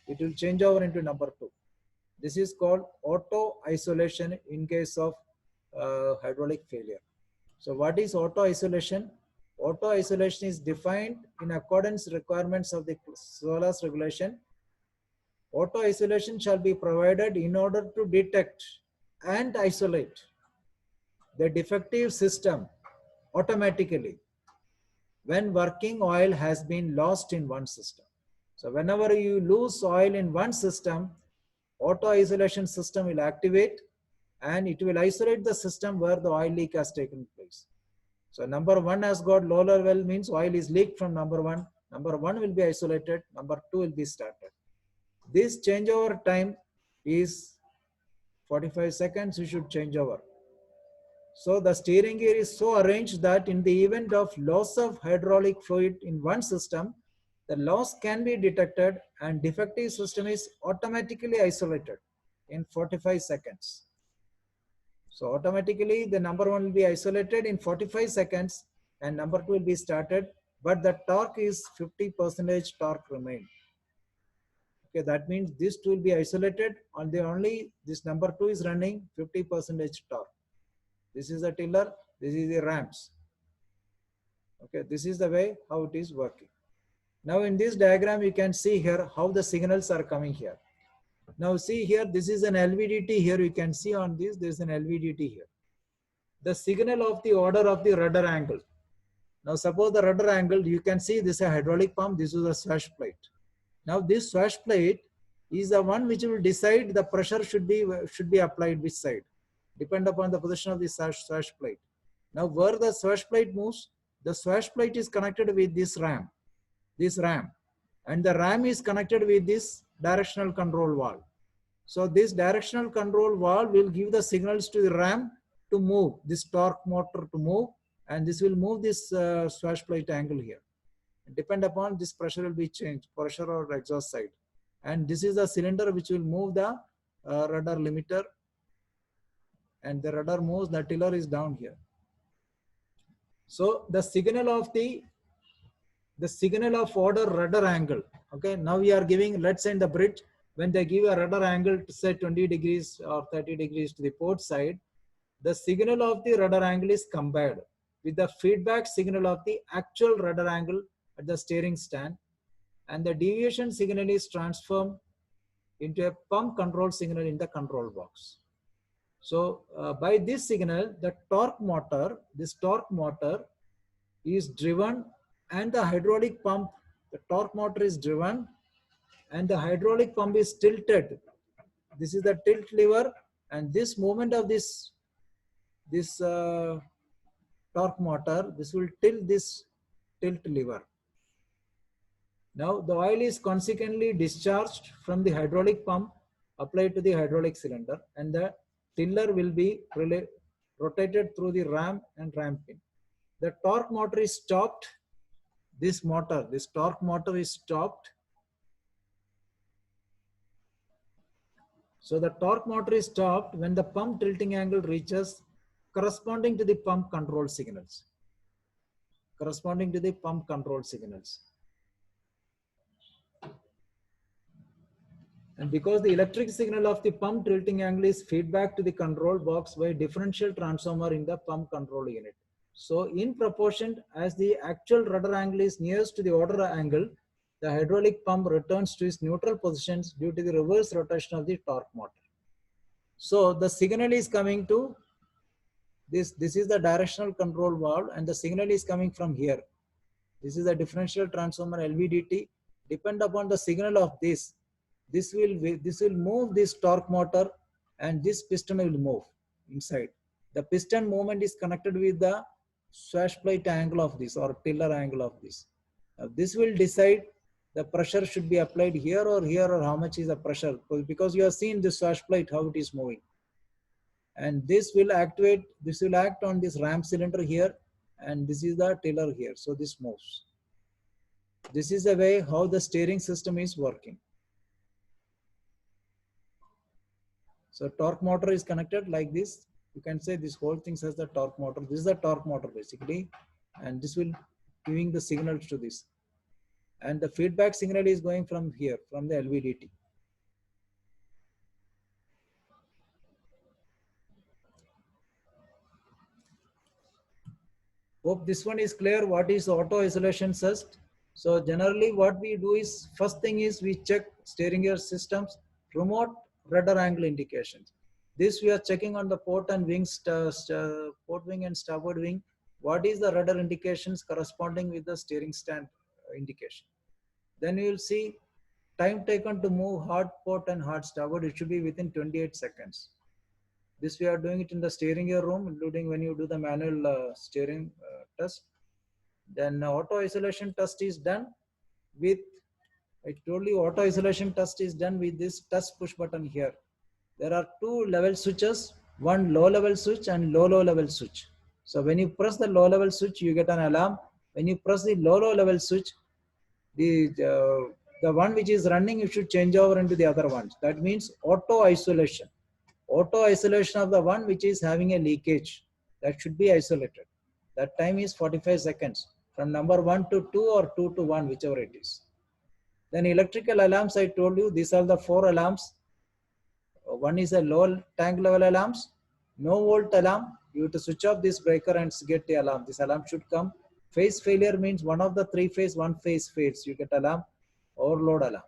C: It will change over into number 2. This is called auto isolation in case of hydraulic failure. So what is auto isolation? Auto isolation is defined in accordance with requirements of the SOLAS regulation. Auto isolation shall be provided in order to detect and isolate the defective system automatically when working oil has been lost in one system. So whenever you lose oil in one system, auto isolation system will activate, and it will isolate the system where the oil leak has taken place. So number 1 has got low level, means oil is leaked from number 1. Number 1 will be isolated, number 2 will be started. This changeover time is 45 seconds, you should change over. So the steering gear is so arranged that in the event of loss of hydraulic fluid in one system, the loss can be detected and defective system is automatically isolated in 45 seconds. So automatically the number 1 will be isolated in 45 seconds and number 2 will be started, but the torque is 50% torque remain. Okay, that means this 2 will be isolated on the only this number 2 is running 50% torque. This is the tiller, this is the ramps. Okay, this is the way how it is working. Now in this diagram you can see here how the signals are coming here. Now see here, this is an LVDT here, you can see on this, there is an LVDT here. The signal of the order of the rudder angle. Now suppose the rudder angle, you can see this is a hydraulic pump, this is a swash plate. Now this swash plate is the one which will decide the pressure should be applied which side, depend upon the position of the swash plate. Now where the swash plate moves, the swash plate is connected with this ram, and the ram is connected with this directional control valve. So this directional control valve will give the signals to the ram to move, this torque motor to move, and this will move this swash plate angle here. Depend upon this pressure will be changed, pressure or exhaust side. And this is the cylinder which will move the rudder limiter, and the rudder moves, the tiller is down here. So the signal of order rudder angle. Okay, now we are giving, let's say in the bridge, when they give a rudder angle to say 20 degrees or 30 degrees to the port side, the signal of the rudder angle is compared with the feedback signal of the actual rudder angle at the steering stand, and the deviation signal is transformed into a pump control signal in the control box. So by this signal, the torque motor is driven, and the hydraulic pump, the torque motor is driven, and the hydraulic pump is tilted. This is the tilt lever, and this movement of this torque motor, this will tilt this tilt lever. Now the oil is consequently discharged from the hydraulic pump applied to the hydraulic cylinder, and the tiller will be rotated through the ram and ram pin. The torque motor is stopped. This torque motor is stopped. So the torque motor is stopped when the pump tilting angle reaches corresponding to the pump control signals. Corresponding to the pump control signals. And because the electric signal of the pump tilting angle is feedback to the control box by differential transformer in the pump control unit. So in proportion as the actual rudder angle is nearest to the order angle, the hydraulic pump returns to its neutral positions due to the reverse rotation of the torque motor. So the signal is coming to this is the directional control valve, and the signal is coming from here. This is a differential transformer LVDT. Depend upon the signal of this will move this torque motor, and this piston will move inside. The piston movement is connected with the swash plate angle of this or tiller angle of this. Now this will decide the pressure should be applied here or how much is the pressure, because you have seen the swash plate how it is moving. And this will act on this ram cylinder here, and this is the tiller here. So this moves. This is the way how the steering system is working. So torque motor is connected like this. You can say this whole thing says the torque motor. This is the torque motor basically, and this will giving the signals to this. And the feedback signal is going from here, from the LVDT. Hope this one is clear. What is auto isolation test? So generally what we do is, first thing is we check steering gear systems, remote rudder angle indications. This we are checking on the port and wings, port wing and starboard wing. What is the rudder indications corresponding with the steering stand indication? Then you will see time taken to move hard port and hard starboard. It should be within 28 seconds. This we are doing it in the steering gear room, including when you do the manual steering test. Then auto isolation test is done with, I told you auto isolation test is done with this test push button here. There are two level switches, one low level switch and low level switch. So when you press the low level switch, you get an alarm. When you press the low level switch, the one which is running, you should change over into the other one. That means auto isolation. Auto isolation of the one which is having a leakage, that should be isolated. That time is 45 seconds from number 1 to 2 or 2 to 1, whichever it is. Then electrical alarms, I told you, these are the 4 alarms. One is a low tank level alarms, no volt alarm. You have to switch off this breaker and get the alarm. This alarm should come. Phase failure means one of the 3 phase, one phase fails. You get alarm, overload alarm.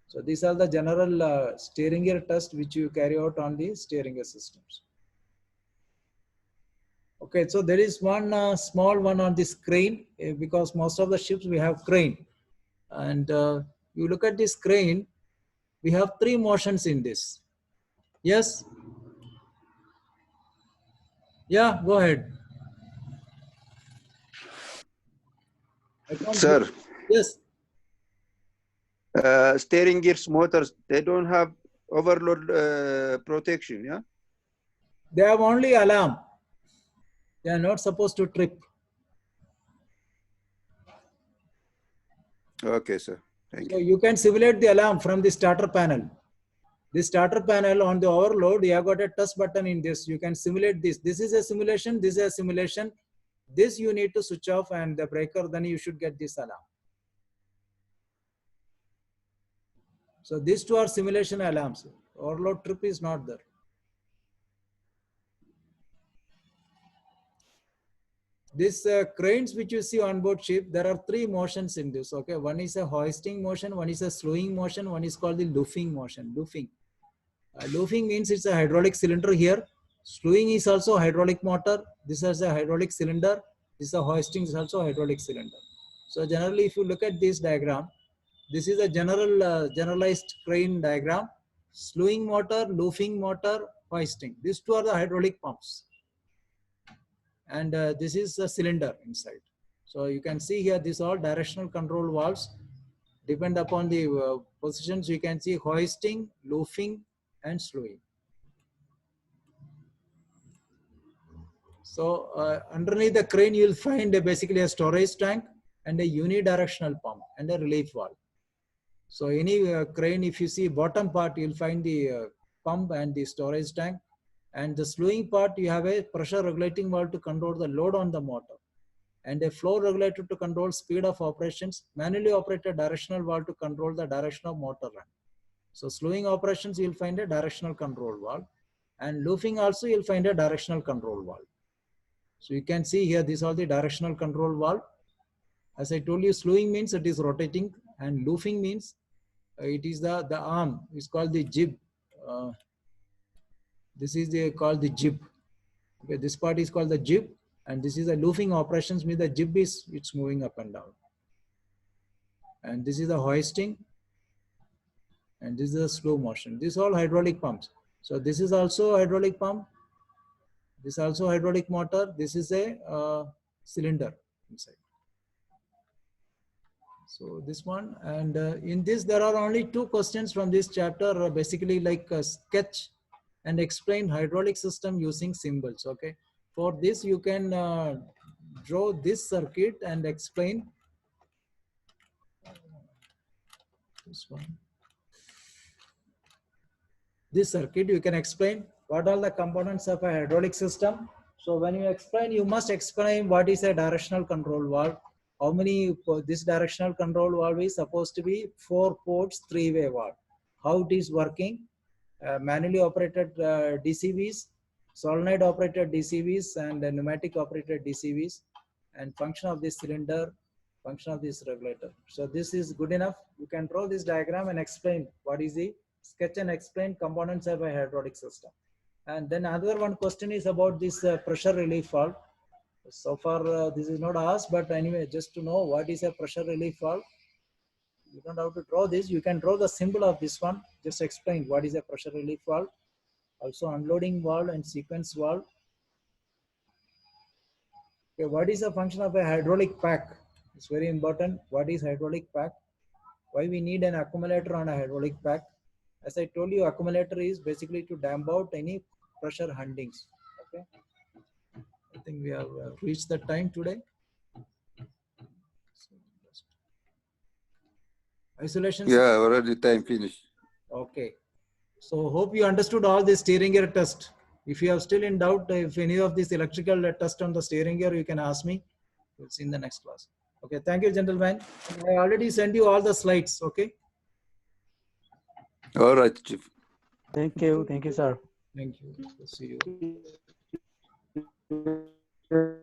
C: So these are the general steering gear test which you carry out on the steering gear systems. Okay, so there is one small one on this crane, because most of the ships we have crane. And you look at this crane, we have 3 motions in this. Yes? Yeah, go ahead.
D: Sir.
C: Yes.
D: Steering gears motors, they don't have overload protection, yeah?
C: They have only alarm. They are not supposed to trip.
D: Okay, sir. Thank
C: So
D: you.
C: you can simulate the alarm from the starter panel. This starter panel on the overload, you have got a touch button in this. You can simulate this. This is a simulation. This is a simulation. This you need to switch off and the breaker, then you should get this alarm. So these 2 are simulation alarms. Overload trip is not there. This cranes which you see on board ship, there are 3 motions in this. Okay, one is a hoisting motion, one is a slewing motion, one is called the loofing motion. Loofing. Loofing means it's a hydraulic cylinder here. Slewing is also hydraulic motor. This is a hydraulic cylinder. This is a hoisting is also a hydraulic cylinder. So generally, if you look at this diagram, this is a generalized crane diagram. Slewing motor, loofing motor, hoisting. These 2 are the hydraulic pumps. And this is a cylinder inside. So you can see here, these all directional control valves. Depend upon the positions, you can see hoisting, loofing, and slewing. So underneath the crane, you'll find basically a storage tank and a unidirectional pump and a relief valve. So any crane, if you see bottom part, you'll find the pump and the storage tank. And the slewing part, you have a pressure regulating valve to control the load on the motor, and a flow regulator to control speed of operations, manually operated directional valve to control the direction of motor run. So slewing operations, you'll find a directional control valve, and looping also you'll find a directional control valve. So you can see here, these are the directional control valve. As I told you, slewing means it is rotating, and looping means it is the arm is called the jib. This is called the jib. Okay, this part is called the jib, and this is the looping operations, means the jib is it's moving up and down. And this is the hoisting, and this is the slow motion. These are all hydraulic pumps. So this is also a hydraulic pump. This is also hydraulic motor. This is a cylinder inside. So this one, and in this there are only 2 questions from this chapter, basically like sketch and explain hydraulic system using symbols. Okay, for this you can draw this circuit and explain this one. This circuit, you can explain what are the components of a hydraulic system. So when you explain, you must explain what is a directional control valve. How many, this directional control valve is supposed to be 4 ports, 3-way valve. How it is working, manually operated DCVs, solenoid operated DCVs, and pneumatic operated DCVs, and function of this cylinder, function of this regulator. So this is good enough. You can draw this diagram and explain what is the sketch and explain components of a hydraulic system. And then another one question is about this pressure relief valve. So far this is not asked, but anyway, just to know what is a pressure relief valve. You don't have to draw this, you can draw the symbol of this one. Just explain what is a pressure relief valve. Also unloading valve and sequence valve. Okay, what is the function of a hydraulic pack? It's very important. What is hydraulic pack? Why we need an accumulator on a hydraulic pack? As I told you, accumulator is basically to damp out any pressure handings. Okay, I think we have reached the time today. Isolation.
D: Yeah, already time finished.
C: Okay, so hope you understood all the steering gear test. If you are still in doubt, if any of this electrical test on the steering gear, you can ask me. We'll see in the next class. Okay, thank you, gentlemen. I already sent you all the slides. Okay.
D: All right, Chief.
E: Thank you, sir.
C: Thank you. See you.